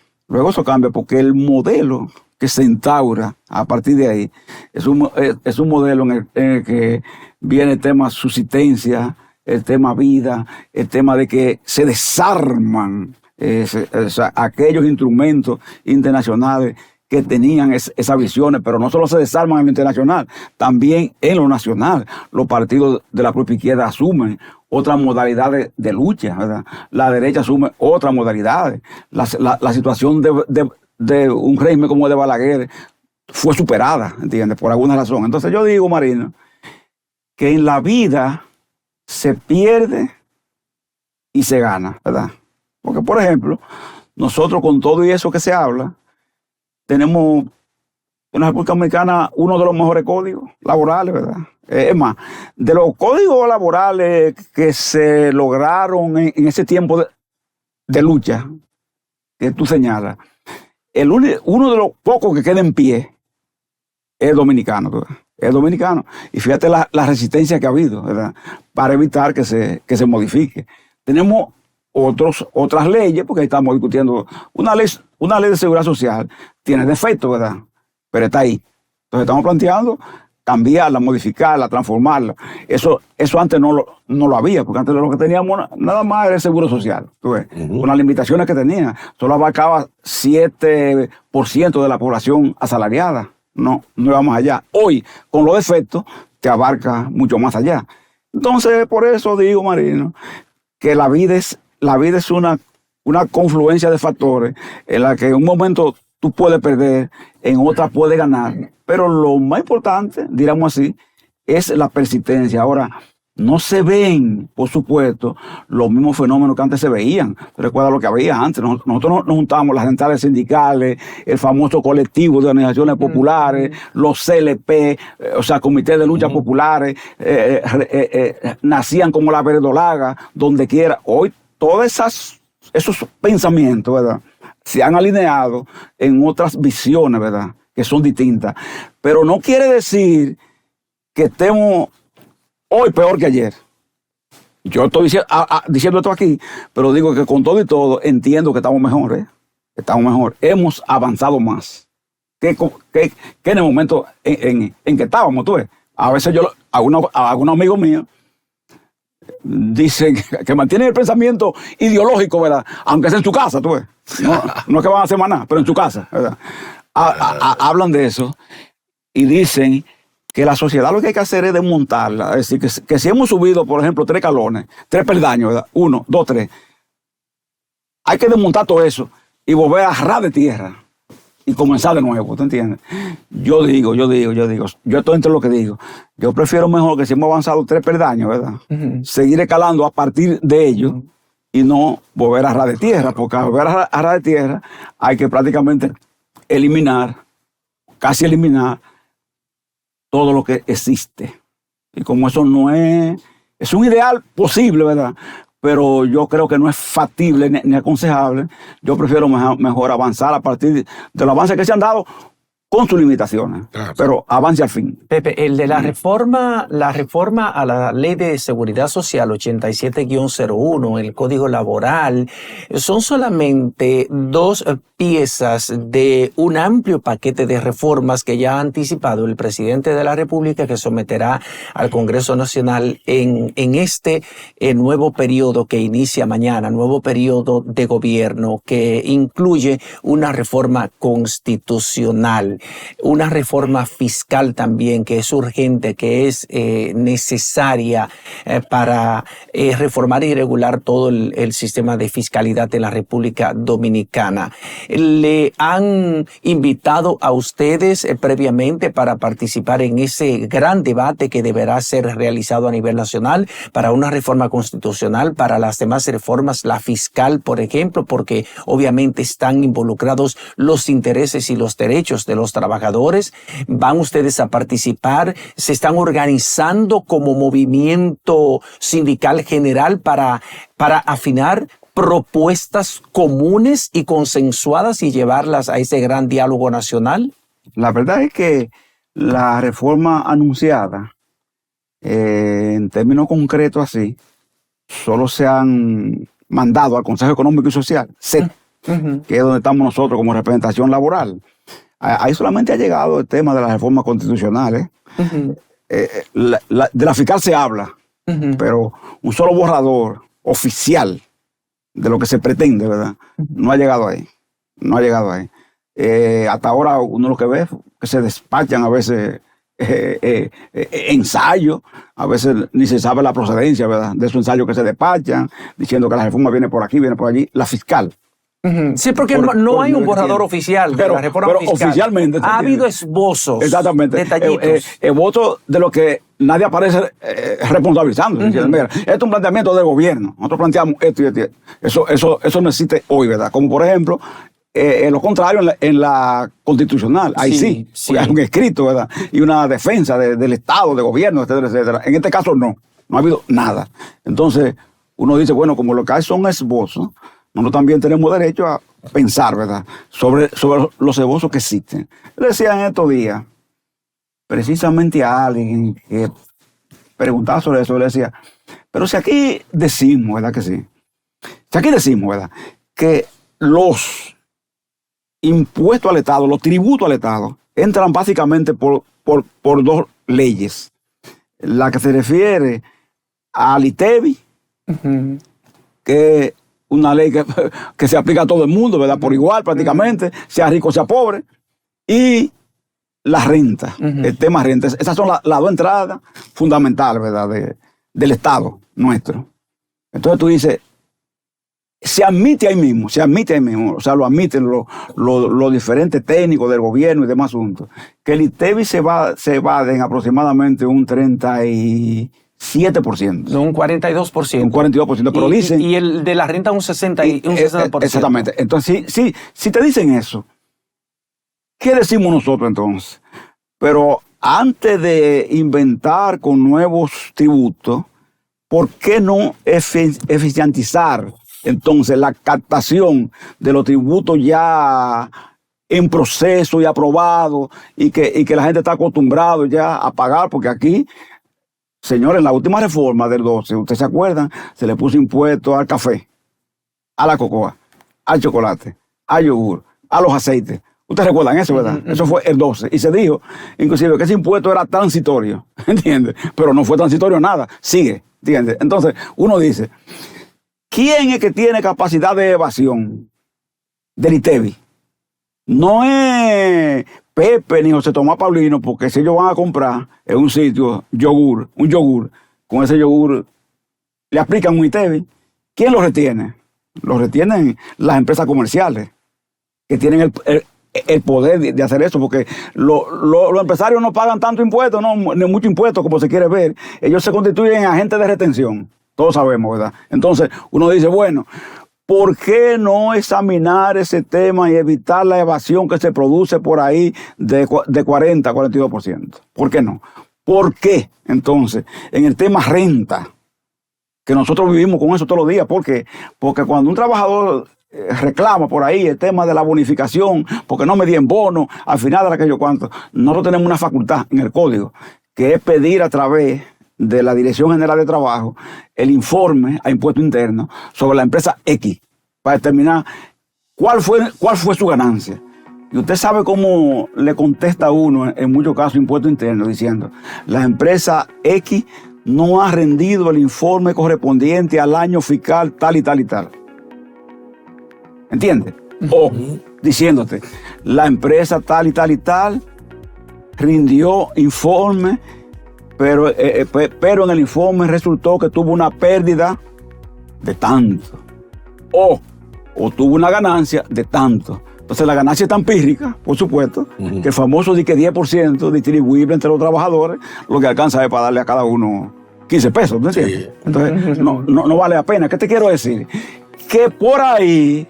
porque el modelo que se instaura a partir de ahí es un modelo en el que viene el tema subsistencia, el tema vida, el tema de que se desarman aquellos instrumentos internacionales que tenían esas visiones, pero no solo se desarman en lo internacional, también en lo nacional. Los partidos de la propia izquierda asumen otras modalidades de lucha, ¿verdad? La derecha asume otras modalidades. La situación de un régimen como el de Balaguer fue superada, ¿entiendes?, por alguna razón. Entonces yo digo, Marino, que en la vida se pierde y se gana, ¿verdad? Porque, por ejemplo, nosotros con todo y eso que se habla, tenemos en la República Dominicana uno de los mejores códigos laborales, ¿verdad? Es más, de los códigos laborales que se lograron en ese tiempo de lucha que tú señalas, uno de los pocos que queda en pie es dominicano, ¿verdad? Es dominicano. Y fíjate la resistencia que ha habido, ¿verdad?, para evitar que se modifique. Tenemos otras leyes, porque ahí estamos discutiendo una ley de seguridad social, tiene defectos, ¿verdad?, pero está ahí. Entonces estamos planteando cambiarla, modificarla, transformarla. Eso antes no lo había, porque antes lo que teníamos nada más era el seguro social, ¿tú ves? Con las limitaciones que tenía. Solo abarcaba 7% de la población asalariada. No íbamos allá. Hoy, con los defectos, te abarca mucho más allá. Entonces, por eso digo, Marino, que la vida es una confluencia de factores en la que en un momento tú puedes perder, en otra puedes ganar. Pero lo más importante, diríamos así, es la persistencia. Ahora, no se ven, por supuesto, los mismos fenómenos que antes se veían. Recuerda lo que había antes. Nosotros nos juntábamos, las centrales sindicales, el famoso colectivo de organizaciones populares, los CLP, o sea, comités de lucha populares, nacían como la verdolaga, donde quiera. Hoy, todos esos pensamientos, ¿verdad?, se han alineado en otras visiones, ¿verdad?, que son distintas. Pero no quiere decir que estemos hoy peor que ayer. Yo estoy diciendo esto aquí, pero digo que con todo y todo entiendo que estamos mejor, Estamos mejor. Hemos avanzado más que en el momento en que estábamos, tú ves. A veces algunos amigos míos dicen que mantienen el pensamiento ideológico, ¿verdad?, aunque sea en su casa, tú ves. No es que van a hacer más nada, pero en su casa, ¿verdad? Hablan de eso y dicen que la sociedad lo que hay que hacer es desmontarla. Es decir, que si hemos subido, por ejemplo, 3 escalones, 3 peldaños, ¿verdad?, 1, 2, 3, hay que desmontar todo eso y volver a ras de tierra y comenzar de nuevo, ¿te entiendes? Yo estoy entre lo que digo. Yo prefiero mejor que si hemos avanzado 3 peldaños, ¿verdad?, seguir escalando a partir de ellos y no volver a ras de tierra, porque al volver a ras de tierra hay que prácticamente casi eliminar todo lo que existe. Y como eso no es un ideal posible, ¿verdad?, pero yo creo que no es factible ni aconsejable. Yo prefiero mejor avanzar a partir de los avances que se han dado con sus limitaciones, pero avance al fin. Pepe, el de la reforma a la Ley de Seguridad Social 87-01, el Código Laboral, son solamente 2 piezas de un amplio paquete de reformas que ya ha anticipado el presidente de la República, que someterá al Congreso Nacional en este nuevo periodo que inicia mañana, nuevo periodo de gobierno que incluye una reforma constitucional. una reforma fiscal también que es urgente, que es necesaria para reformar y regular todo el sistema de fiscalidad de la República Dominicana. ¿Le han invitado a ustedes previamente para participar en ese gran debate que deberá ser realizado a nivel nacional para una reforma constitucional, para las demás reformas, la fiscal, por ejemplo, porque obviamente están involucrados los intereses y los derechos de los trabajadores? ¿Van ustedes a participar? ¿Se están organizando como movimiento sindical general para afinar propuestas comunes y consensuadas y llevarlas a ese gran diálogo nacional? La verdad es que la reforma anunciada, en términos concretos así, solo se han mandado al Consejo Económico y Social, CET, que es donde estamos nosotros como representación laboral. Ahí solamente ha llegado el tema de las reformas constitucionales. De la fiscal se habla, pero un solo borrador oficial de lo que se pretende, ¿verdad? No ha llegado ahí. No ha llegado ahí. Hasta ahora uno lo que ve es que se despachan a veces ensayos, a veces ni se sabe la procedencia, ¿verdad?, de esos ensayos que se despachan, diciendo que la reforma viene por aquí, viene por allí. La fiscal. Sí, porque no hay un borrador oficial de la reforma fiscal. Oficialmente ha habido esbozos, detallitos. Esbozos de lo que nadie aparece responsabilizando. Diciendo, mira, esto es un planteamiento del gobierno. Nosotros planteamos esto y esto. Eso no existe hoy, ¿verdad? Como por ejemplo, lo contrario en la constitucional. Ahí sí, hay un escrito, ¿verdad? Y una defensa del Estado, del gobierno, etcétera, etcétera. En este caso no ha habido nada. Entonces, uno dice, bueno, como lo que hay son esbozos, nosotros también tenemos derecho a pensar, ¿verdad?, sobre los esbozos que existen. Le decía en estos días, precisamente a alguien que preguntaba sobre eso, le decía, pero si aquí decimos, ¿verdad que sí? Si aquí decimos, ¿verdad?, que los impuestos al Estado, los tributos al Estado, entran básicamente por dos leyes. La que se refiere al ITEVI, que una ley que se aplica a todo el mundo, ¿verdad?, por igual prácticamente, sea rico, sea pobre, y la renta, el tema renta. Esas son las dos entradas fundamentales, ¿verdad?, del Estado nuestro. Entonces tú dices, se admite ahí mismo, o sea, lo admiten los diferentes técnicos del gobierno y demás asuntos, que el ITEVI se va en aproximadamente un 37%. No, un 42%. Un 42%, pero dicen... Y el de la renta un 60%. Exactamente. Entonces, si te dicen eso, ¿qué decimos nosotros entonces? Pero antes de inventar con nuevos tributos, ¿por qué no eficientizar entonces la captación de los tributos ya en proceso y aprobado y que la gente está acostumbrada ya a pagar? Porque aquí... Señores, en la última reforma del 12, ¿ustedes se acuerdan? Se le puso impuesto al café, a la cocoa, al chocolate, al yogur, a los aceites. ¿Ustedes recuerdan eso, verdad? Eso fue el 12. Y se dijo, inclusive, que ese impuesto era transitorio, ¿entiendes? Pero no fue transitorio nada, sigue, ¿entiendes? Entonces, uno dice, ¿quién es que tiene capacidad de evasión del ITEVI? No es Pepe ni José Tomás Paulino, porque si ellos van a comprar en un sitio un yogur, con ese yogur le aplican un ITEVI, ¿quién lo retiene? Lo retienen las empresas comerciales, que tienen el poder de hacer eso, porque los empresarios no pagan tanto impuesto, no mucho impuesto como se quiere ver. Ellos se constituyen en agentes de retención, todos sabemos, ¿verdad? Entonces uno dice, bueno, ¿por qué no examinar ese tema y evitar la evasión que se produce por ahí de 40 a 42%? ¿Por qué no? ¿Por qué entonces en el tema renta, que nosotros vivimos con eso todos los días? ¿Por qué? Porque cuando un trabajador reclama por ahí el tema de la bonificación, porque no me di en bono, al final de aquello cuanto, nosotros tenemos una facultad en el código, que es pedir a través de la Dirección General de Trabajo el informe a impuesto interno sobre la empresa X para determinar cuál fue su ganancia. Y usted sabe cómo le contesta a uno en muchos casos impuesto interno diciendo, la empresa X no ha rendido el informe correspondiente al año fiscal tal y tal y tal. ¿Entiende? O diciéndote, la empresa tal y tal y tal rindió informe, pero en el informe resultó que tuvo una pérdida de tanto. O tuvo una ganancia de tanto. Entonces la ganancia es tan pírrica, por supuesto, que el famoso dique 10% distribuible entre los trabajadores, lo que alcanza es para darle a cada uno 15 pesos, ¿no entiendes? Sí. Entonces no vale la pena. ¿Qué te quiero decir? Que por ahí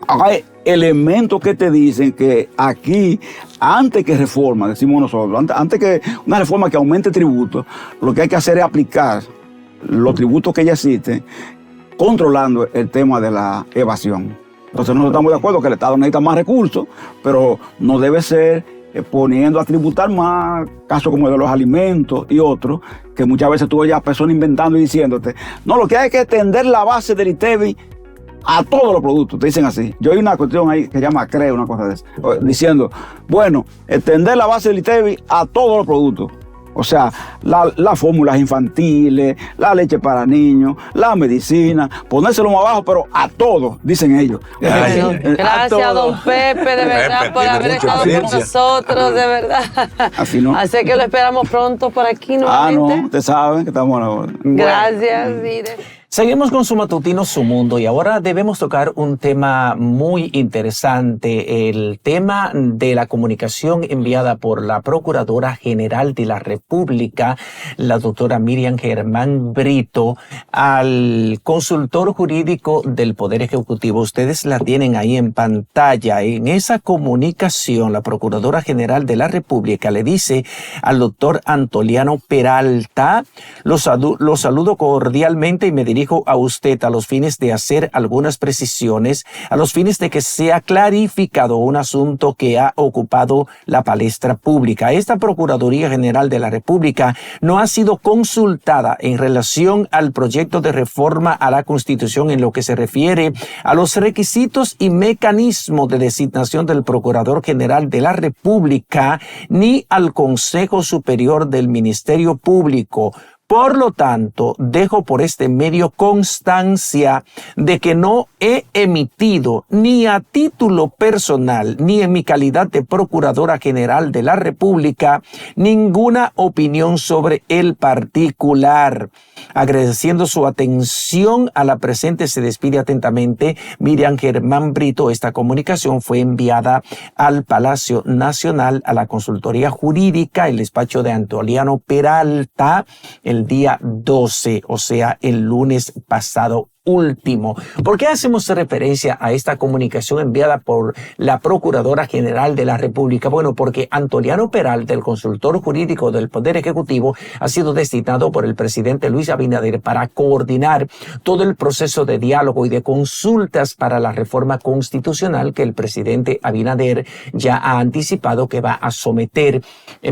hay elementos que te dicen que aquí, antes que reforma, decimos nosotros, antes que una reforma que aumente tributos, lo que hay que hacer es aplicar los tributos que ya existen, controlando el tema de la evasión. Entonces nosotros estamos de acuerdo que el Estado necesita más recursos, pero no debe ser poniendo a tributar más, casos como el de los alimentos y otros, que muchas veces tú oyes a personas inventando y diciéndote, no, lo que hay que extender la base del ITEVI a todos los productos, te dicen así. Yo hay una cuestión ahí que se llama CREO, una cosa de eso, diciendo, bueno, extender la base del ITEVI a todos los productos. O sea, las fórmulas infantiles, la leche para niños, la medicina, ponérselo más abajo, pero a todos, dicen ellos. Gracias, don Pepe, de verdad, por haber estado con nosotros, de verdad. Así no. Así que lo esperamos pronto por aquí nuevamente. No, ustedes saben que estamos ahora. Gracias, mire. Seguimos con su matutino Su Mundo y ahora debemos tocar un tema muy interesante, el tema de la comunicación enviada por la Procuradora General de la República, la doctora Miriam Germán Brito, al consultor jurídico del Poder Ejecutivo. Ustedes la tienen ahí en pantalla. En esa comunicación, la Procuradora General de la República le dice al doctor Antoliano Peralta, lo saludo cordialmente y me dirijo a usted a los fines de hacer algunas precisiones, a los fines de que sea clarificado un asunto que ha ocupado la palestra pública. Esta Procuraduría General de la República no ha sido consultada en relación al proyecto de reforma a la Constitución en lo que se refiere a los requisitos y mecanismos de designación del Procurador General de la República ni al Consejo Superior del Ministerio Público. Por lo tanto, dejo por este medio constancia de que no he emitido ni a título personal ni en mi calidad de Procuradora General de la República ninguna opinión sobre el particular. Agradeciendo su atención a la presente, se despide atentamente Miriam Germán Brito. Esta comunicación fue enviada al Palacio Nacional, a la Consultoría Jurídica, el despacho de Antoliano Peralta, el día 12, o sea, el lunes pasado último. ¿Por qué hacemos referencia a esta comunicación enviada por la Procuradora General de la República? Bueno, porque Antoliano Peralta, el consultor jurídico del Poder Ejecutivo, ha sido designado por el presidente Luis Abinader para coordinar todo el proceso de diálogo y de consultas para la reforma constitucional que el presidente Abinader ya ha anticipado que va a someter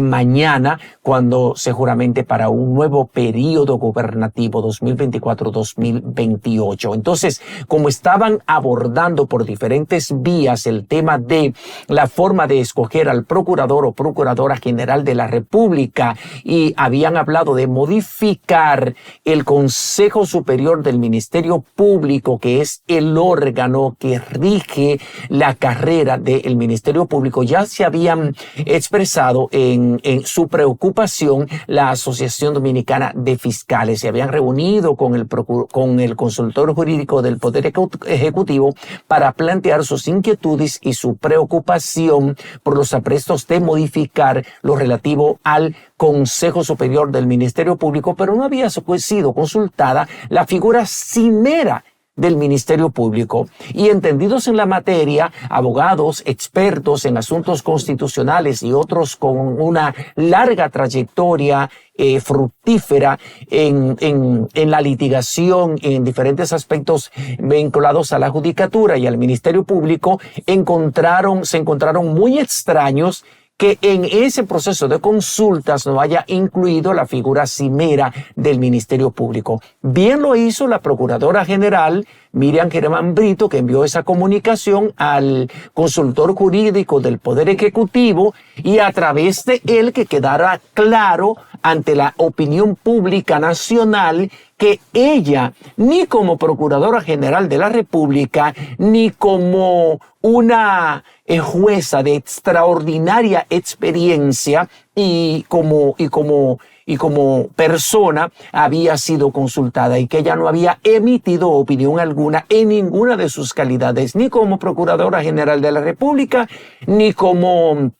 mañana, cuando se juramente para un nuevo periodo gubernativo 2024-2028. Entonces, como estaban abordando por diferentes vías el tema de la forma de escoger al procurador o procuradora general de la República y habían hablado de modificar el Consejo Superior del Ministerio Público, que es el órgano que rige la carrera del Ministerio Público, ya se habían expresado en su preocupación la Asociación Dominicana de Fiscales. Se habían reunido con el consultor jurídico del Poder Ejecutivo para plantear sus inquietudes y su preocupación por los aprestos de modificar lo relativo al Consejo Superior del Ministerio Público, pero no había sido consultada la figura cimera del Ministerio Público. Y entendidos en la materia, abogados, expertos en asuntos constitucionales y otros con una larga trayectoria fructífera en la litigación en diferentes aspectos vinculados a la judicatura y al Ministerio Público, se encontraron muy extraños que en ese proceso de consultas no haya incluido la figura cimera del Ministerio Público. Bien lo hizo la Procuradora General Miriam Germán Brito, que envió esa comunicación al consultor jurídico del Poder Ejecutivo y a través de él que quedara claro ante la opinión pública nacional que ella, ni como Procuradora General de la República, ni como una jueza de extraordinaria experiencia y como persona había sido consultada y que ella no había emitido opinión alguna en ninguna de sus calidades, ni como Procuradora General de la República, ni como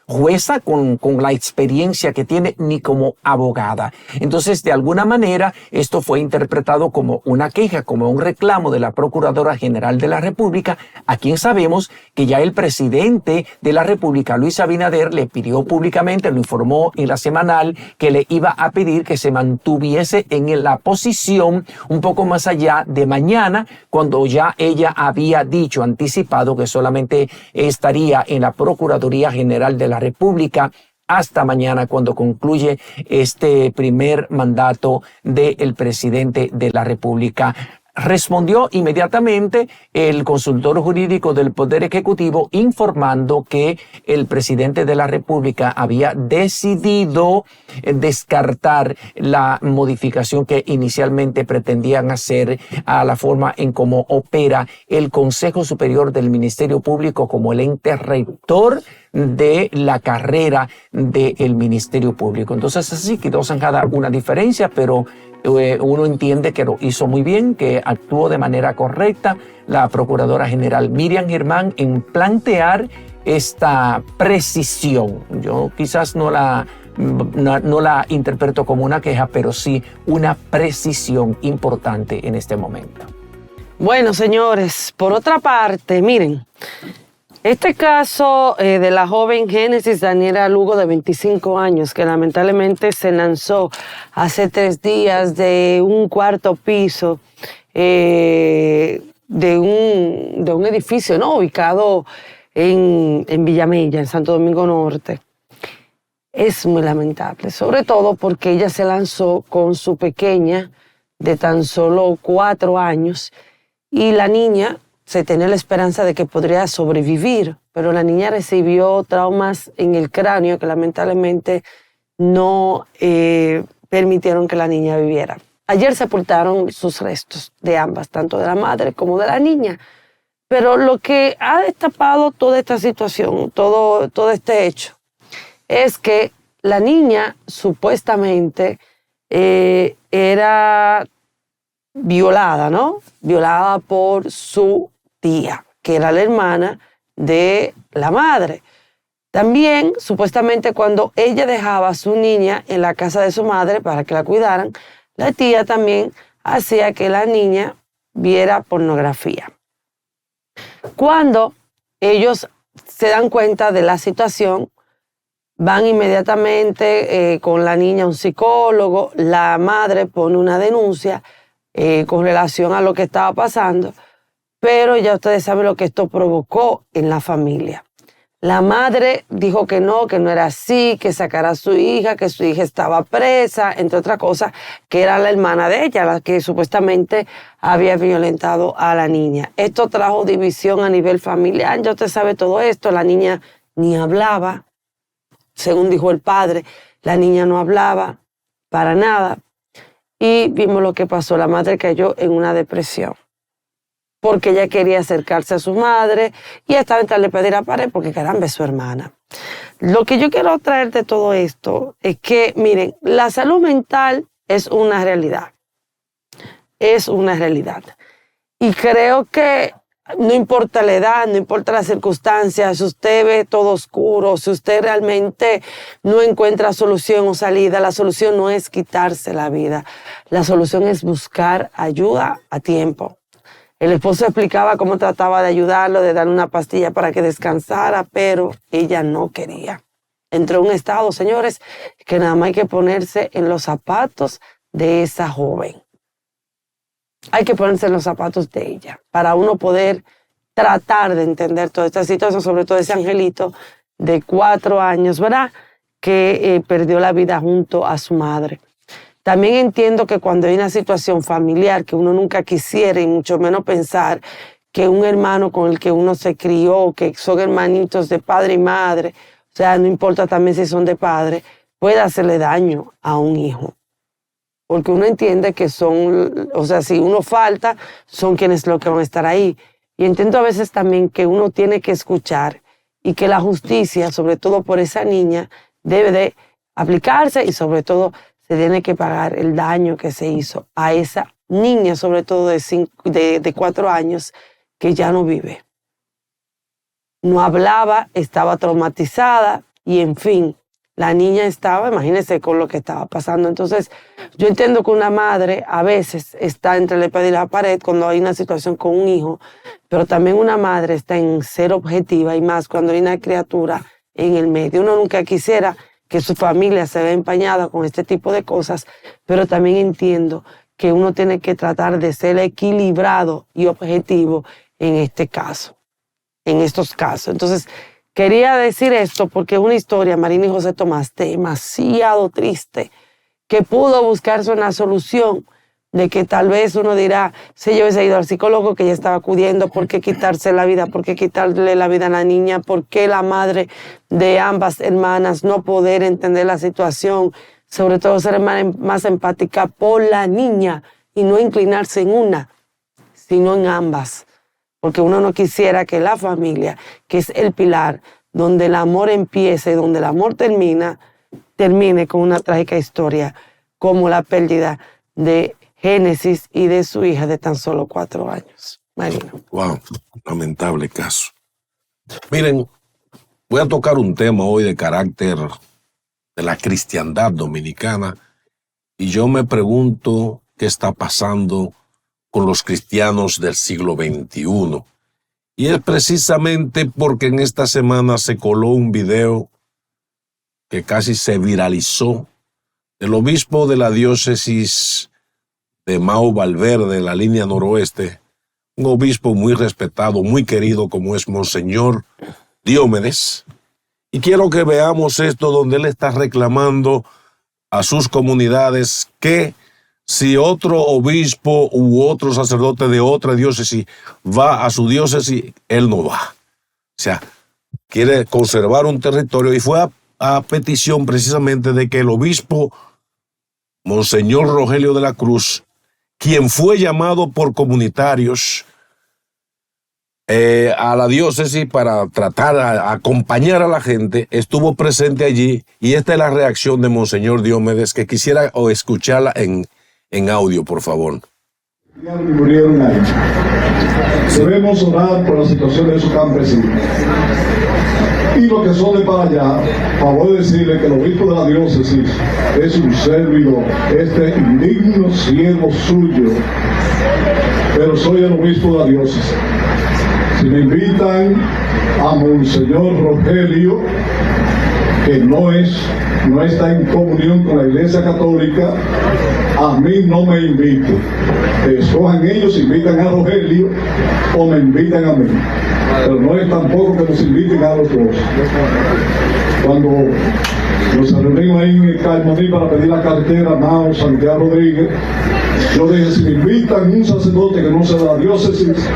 jueza con la experiencia que tiene, ni como abogada. Entonces, de alguna manera, esto fue interpretado como una queja, como un reclamo de la Procuradora General de la República, a quien sabemos que ya el presidente de la República, Luis Abinader, le pidió públicamente, lo informó en la semanal, que le iba a pedir que se mantuviese en la posición un poco más allá de mañana, cuando ya ella había dicho, anticipado, que solamente estaría en la Procuraduría General de la República hasta mañana, cuando concluye este primer mandato del presidente de la República. Respondió inmediatamente el consultor jurídico del Poder Ejecutivo informando que el presidente de la República había decidido descartar la modificación que inicialmente pretendían hacer a la forma en cómo opera el Consejo Superior del Ministerio Público como el ente rector de la carrera del Ministerio Público. Entonces así quedó zanjada una diferencia, pero uno entiende que lo hizo muy bien, que actuó de manera correcta la Procuradora General Miriam Germán en plantear esta precisión. Yo quizás no la interpreto como una queja, pero sí una precisión importante en este momento. Bueno, señores, por otra parte, miren, este caso de la joven Génesis Daniela Lugo, de 25 años, que lamentablemente se lanzó hace 3 días de un cuarto piso de un edificio, ¿no?, ubicado en Villamella, en Santo Domingo Norte, es muy lamentable, sobre todo porque ella se lanzó con su pequeña de tan solo 4 años y la niña se tenía la esperanza de que podría sobrevivir, pero la niña recibió traumas en el cráneo que lamentablemente no permitieron que la niña viviera. Ayer sepultaron sus restos de ambas, tanto de la madre como de la niña. Pero lo que ha destapado toda esta situación, todo este hecho, es que la niña supuestamente era violada, ¿no? Violada por su tía, que era la hermana de la madre. También, supuestamente, cuando ella dejaba a su niña en la casa de su madre para que la cuidaran, la tía también hacía que la niña viera pornografía. Cuando ellos se dan cuenta de la situación, van inmediatamente con la niña a un psicólogo, la madre pone una denuncia con relación a lo que estaba pasando, pero ya ustedes saben lo que esto provocó en la familia. La madre dijo que no era así, que sacara a su hija, que su hija estaba presa, entre otras cosas, que era la hermana de ella, la que supuestamente había violentado a la niña. Esto trajo división a nivel familiar, ya usted sabe todo esto, la niña ni hablaba, según dijo el padre, la niña no hablaba para nada. Y vimos lo que pasó, la madre cayó en una depresión, porque ella quería acercarse a su madre y estaba entre la espada y la pared porque caramba es su hermana. Lo que yo quiero traer de todo esto es que, miren, la salud mental es una realidad. Es una realidad. Y creo que no importa la edad, no importa las circunstancias, si usted ve todo oscuro, si usted realmente no encuentra solución o salida, la solución no es quitarse la vida. La solución es buscar ayuda a tiempo. El esposo explicaba cómo trataba de ayudarlo, de darle una pastilla para que descansara, pero ella no quería. Entró en un estado, señores, que nada más hay que ponerse en los zapatos de esa joven. Hay que ponerse en los zapatos de ella para uno poder tratar de entender toda esta situación, sobre todo ese angelito de 4 años, ¿verdad?, que perdió la vida junto a su madre. también entiendo que cuando hay una situación familiar que uno nunca quisiera y mucho menos pensar que un hermano con el que uno se crió, que son hermanitos de padre y madre, o sea, no importa también si son de padre, puede hacerle daño a un hijo. Porque uno entiende que son, o sea, si uno falta, son quienes lo que van a estar ahí. Y entiendo a veces también que uno tiene que escuchar y que la justicia, sobre todo por esa niña, debe de aplicarse y sobre todo se tiene que pagar el daño que se hizo a esa niña, sobre todo de 4 años, que ya no vive. No hablaba, estaba traumatizada y en fin, la niña estaba, imagínense con lo que estaba pasando. Entonces, yo entiendo que una madre a veces está entre la espada y la pared cuando hay una situación con un hijo, pero también una madre está en ser objetiva y más cuando hay una criatura en el medio. Uno nunca quisiera que su familia se vea empañada con este tipo de cosas, pero también entiendo que uno tiene que tratar de ser equilibrado y objetivo en este caso, en estos casos. Entonces, quería decir esto porque es una historia, Marina y José Tomás, demasiado triste, que pudo buscarse una solución de que tal vez uno dirá, si yo hubiese ido al psicólogo que ya estaba acudiendo, ¿por qué quitarse la vida? ¿Por qué quitarle la vida a la niña? ¿Por qué la madre de ambas hermanas no poder entender la situación? Sobre todo ser más empática por la niña y no inclinarse en una, sino en ambas. Porque uno no quisiera que la familia, que es el pilar, donde el amor empieza y donde el amor termine con una trágica historia como la pérdida de Génesis y de su hija de tan solo 4 años. Marina. Wow, lamentable caso. Miren, voy a tocar un tema hoy de carácter de la cristiandad dominicana y yo me pregunto qué está pasando con los cristianos del siglo XXI. Y es precisamente porque en esta semana se coló un video que casi se viralizó del obispo de la diócesis de Mao Valverde, la línea noroeste, un obispo muy respetado, muy querido como es Monseñor Diomedes. Y quiero que veamos esto donde él está reclamando a sus comunidades que si otro obispo u otro sacerdote de otra diócesis va a su diócesis, él no va. O sea, quiere conservar un territorio y fue a petición precisamente de que el obispo Monseñor Rogelio de la Cruz, quien fue llamado por comunitarios a la diócesis para tratar a acompañar a la gente, estuvo presente allí y esta es la reacción de Monseñor Diomedes que quisiera escucharla en audio, por favor. Murieron ahí. Debemos orar por la situación de esos campesinos. Y los que son de para allá, favor decirle que el obispo de la diócesis es un servidor, este indigno siervo suyo, pero soy el obispo de la diócesis. Si me invitan a Monseñor Rogelio, que no está en comunión con la Iglesia Católica, a mí no me inviten. Escojan ellos, invitan a Rogelio o me invitan a mí. Pero no es tampoco que nos inviten a los dos. Cuando nos reunimos ahí en el Calmoní para pedir la cartera Mao Santiago Rodríguez, yo dije, si me invitan un sacerdote que no sea de la diócesis,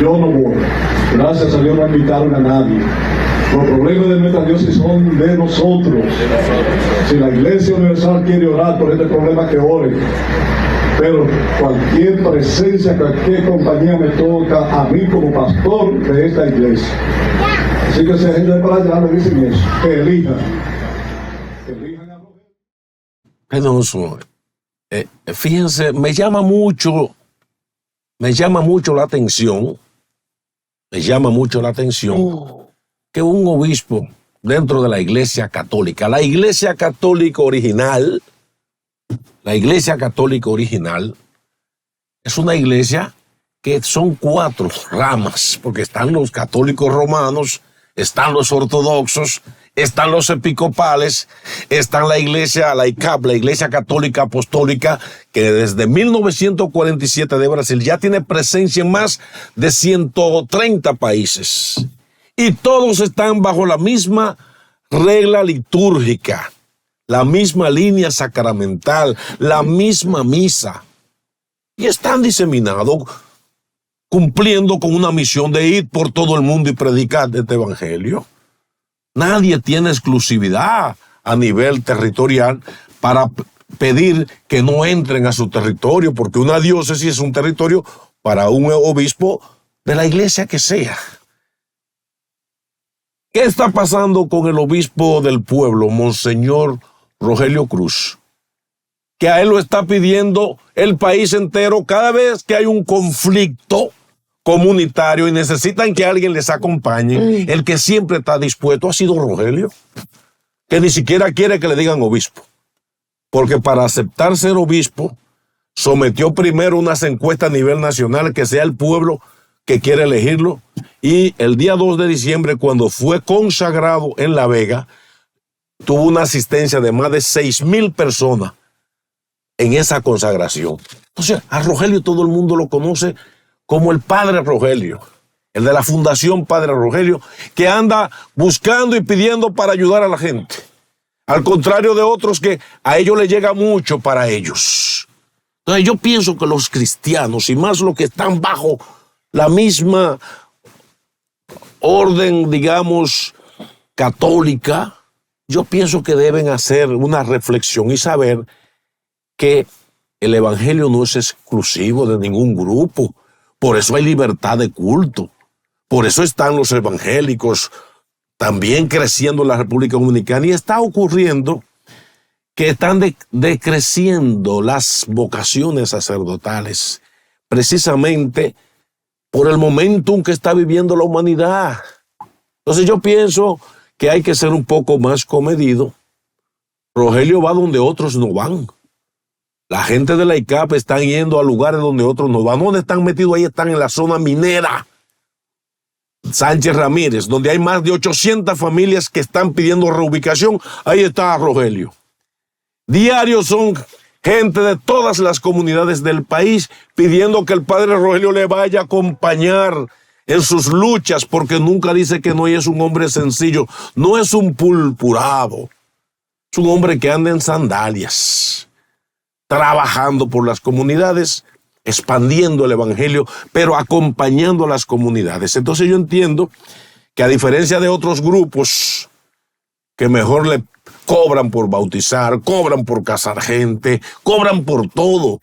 yo no voy. Gracias a Dios no invitaron a nadie. Los problemas de nuestra diócesis son de nosotros. Si la Iglesia Universal quiere orar por este problema, que ore. Pero cualquier presencia, cualquier compañía me toca a mí como pastor de esta iglesia. Así que si hay gente de para allá me dicen eso, que elijan. Penoso. Fíjense, me llama mucho la atención, que un obispo dentro de la Iglesia Católica, la Iglesia Católica original, es una iglesia que son 4 ramas, porque están los católicos romanos, están los ortodoxos, están los episcopales, están la iglesia laicab, la Iglesia Católica Apostólica, que desde 1947 de Brasil ya tiene presencia en más de 130 países. Y todos están bajo la misma regla litúrgica, la misma línea sacramental, la misma misa. Y están diseminados, cumpliendo con una misión de ir por todo el mundo y predicar este evangelio. Nadie tiene exclusividad a nivel territorial para pedir que no entren a su territorio, porque una diócesis es un territorio para un obispo de la iglesia que sea. ¿Qué está pasando con el obispo del pueblo, Monseñor Rogelio Cruz? Que a él lo está pidiendo el país entero cada vez que hay un conflicto comunitario y necesitan que alguien les acompañe. El que siempre está dispuesto ha sido Rogelio, que ni siquiera quiere que le digan obispo, porque para aceptar ser obispo sometió primero unas encuestas a nivel nacional, que sea el pueblo que quiere elegirlo, y el día 2 de diciembre, cuando fue consagrado en La Vega, tuvo una asistencia de más de 6,000 personas en esa consagración. Entonces, a Rogelio todo el mundo lo conoce como el Padre Rogelio, el de la Fundación Padre Rogelio, que anda buscando y pidiendo para ayudar a la gente. Al contrario de otros que a ellos les llega mucho para ellos. Entonces yo pienso que los cristianos, y más los que están bajo la misma orden, digamos, católica, yo pienso que deben hacer una reflexión y saber que el evangelio no es exclusivo de ningún grupo. Por eso hay libertad de culto. Por eso están los evangélicos también creciendo en la República Dominicana, y está ocurriendo que están decreciendo las vocaciones sacerdotales, precisamente por el momentum que está viviendo la humanidad. Entonces yo pienso que hay que ser un poco más comedido. Rogelio va donde otros no van. La gente de la ICAP están yendo a lugares donde otros no van. ¿Dónde están metidos? Ahí están en la zona minera Sánchez Ramírez, donde hay más de 800 familias que están pidiendo reubicación. Ahí está Rogelio. Diario son gente de todas las comunidades del país pidiendo que el padre Rogelio le vaya a acompañar en sus luchas, porque nunca dice que no, y es un hombre sencillo, no es un pulpurado, es un hombre que anda en sandalias, trabajando por las comunidades, expandiendo el evangelio, pero acompañando a las comunidades. Entonces yo entiendo que, a diferencia de otros grupos que mejor le cobran por bautizar, cobran por casar gente, cobran por todo,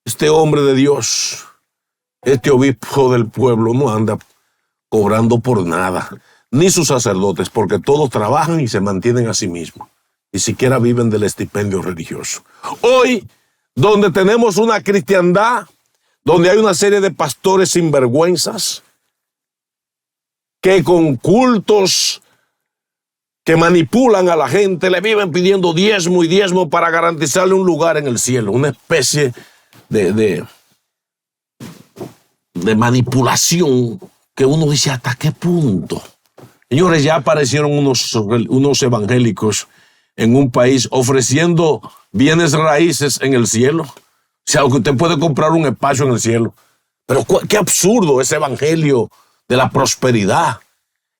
este hombre de Dios, este obispo del pueblo, no anda cobrando por nada, ni sus sacerdotes, porque todos trabajan y se mantienen a sí mismos, ni siquiera viven del estipendio religioso. Hoy, donde tenemos una cristiandad, donde hay una serie de pastores sinvergüenzas que con cultos que manipulan a la gente le viven pidiendo diezmo y diezmo para garantizarle un lugar en el cielo, una especie de manipulación que uno dice, ¿hasta qué punto? Señores, ya aparecieron unos evangélicos en un país ofreciendo bienes raíces en el cielo. O sea, que usted puede comprar un espacio en el cielo. Pero qué absurdo ese evangelio de la prosperidad.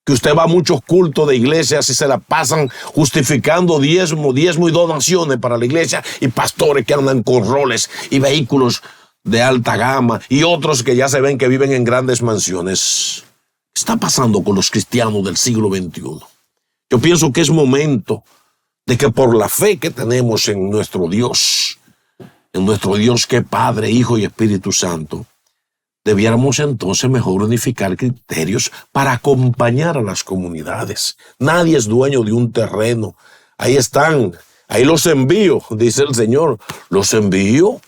Que usted va a muchos cultos de iglesias y se la pasan justificando diezmo y donaciones para la iglesia, y pastores que andan con roles y vehículos de alta gama, y otros que ya se ven que viven en grandes mansiones. ¿Qué está pasando con los cristianos del siglo XXI? Yo pienso que es momento de que, por la fe que tenemos en nuestro Dios que es Padre, Hijo y Espíritu Santo, debiéramos entonces mejor unificar criterios para acompañar a las comunidades. Nadie es dueño de un terreno. Ahí están, ahí los envío, dice el Señor, los envío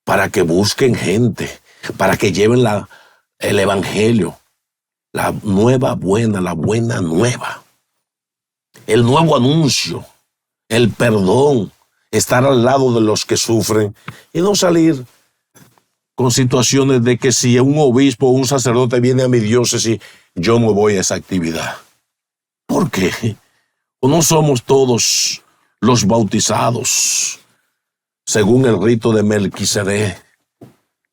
para que busquen gente, para que lleven el evangelio, la nueva nueva, el nuevo anuncio, el perdón, estar al lado de los que sufren, y no salir con situaciones de que si un obispo o un sacerdote viene a mi diócesis, yo no voy a esa actividad. ¿Por qué? ¿O no somos todos los bautizados según el rito de Melquisedec,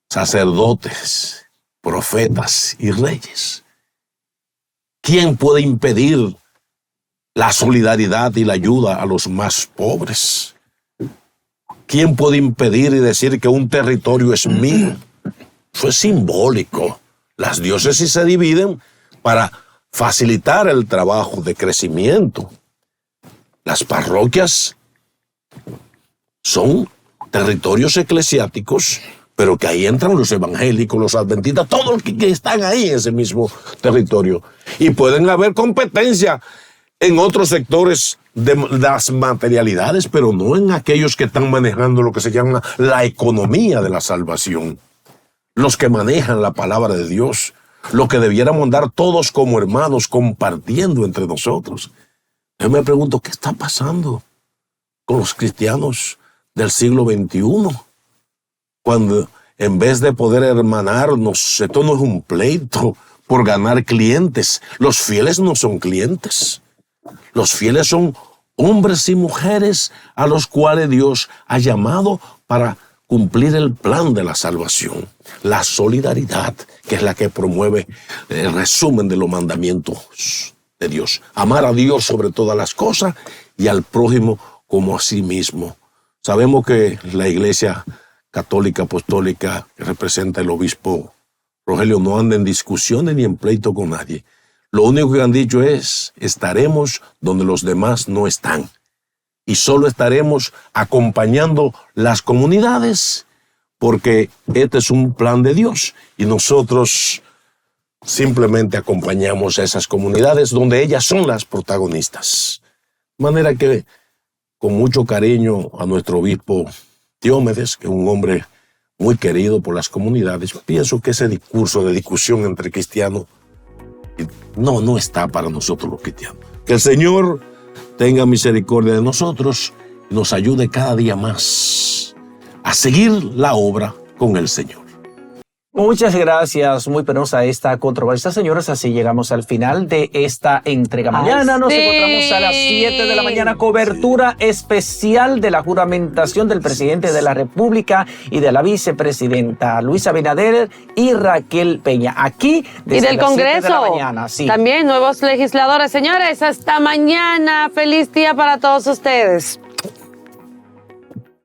sacerdotes, profetas y reyes? ¿Quién puede impedir la solidaridad y la ayuda a los más pobres. ¿Quién puede impedir y decir que un territorio es mío? Eso es simbólico. Las diócesis se dividen para facilitar el trabajo de crecimiento. Las parroquias son territorios eclesiásticos, pero que ahí entran los evangélicos, los adventistas, todos los que están ahí en ese mismo territorio. Y pueden haber competencia en otros sectores de las materialidades, pero no en aquellos que están manejando lo que se llama la economía de la salvación. Los que manejan la palabra de Dios, lo que debiéramos andar todos como hermanos compartiendo entre nosotros. Yo me pregunto, ¿qué está pasando con los cristianos del siglo XXI? Cuando en vez de poder hermanarnos, esto no es un pleito por ganar clientes. Los fieles no son clientes. Los fieles son hombres y mujeres a los cuales Dios ha llamado para cumplir el plan de la salvación. La solidaridad, que es la que promueve el resumen de los mandamientos de Dios. Amar a Dios sobre todas las cosas y al prójimo como a sí mismo. Sabemos que la Iglesia Católica Apostólica, que representa el obispo Rogelio, no anda en discusiones ni en pleito con nadie. Lo único que han dicho es, estaremos donde los demás no están. Y solo estaremos acompañando las comunidades, porque este es un plan de Dios. Y nosotros simplemente acompañamos a esas comunidades donde ellas son las protagonistas. De manera que, con mucho cariño a nuestro obispo Diomedes, que es un hombre muy querido por las comunidades, pienso que ese discurso de discusión entre cristianos no está para nosotros los cristianos. Que el Señor tenga misericordia de nosotros y nos ayude cada día más a seguir la obra con el Señor. Muchas gracias, muy penosa esta controversia, señores. Así llegamos al final de esta entrega. Mañana nos encontramos a las 7 de la mañana, cobertura especial de la juramentación del presidente de la República y de la vicepresidenta Luis Abinader y Raquel Peña. Aquí desde y del las Congreso. 7 de la mañana, sí. También nuevos legisladores. Señores, hasta mañana. Feliz día para todos ustedes.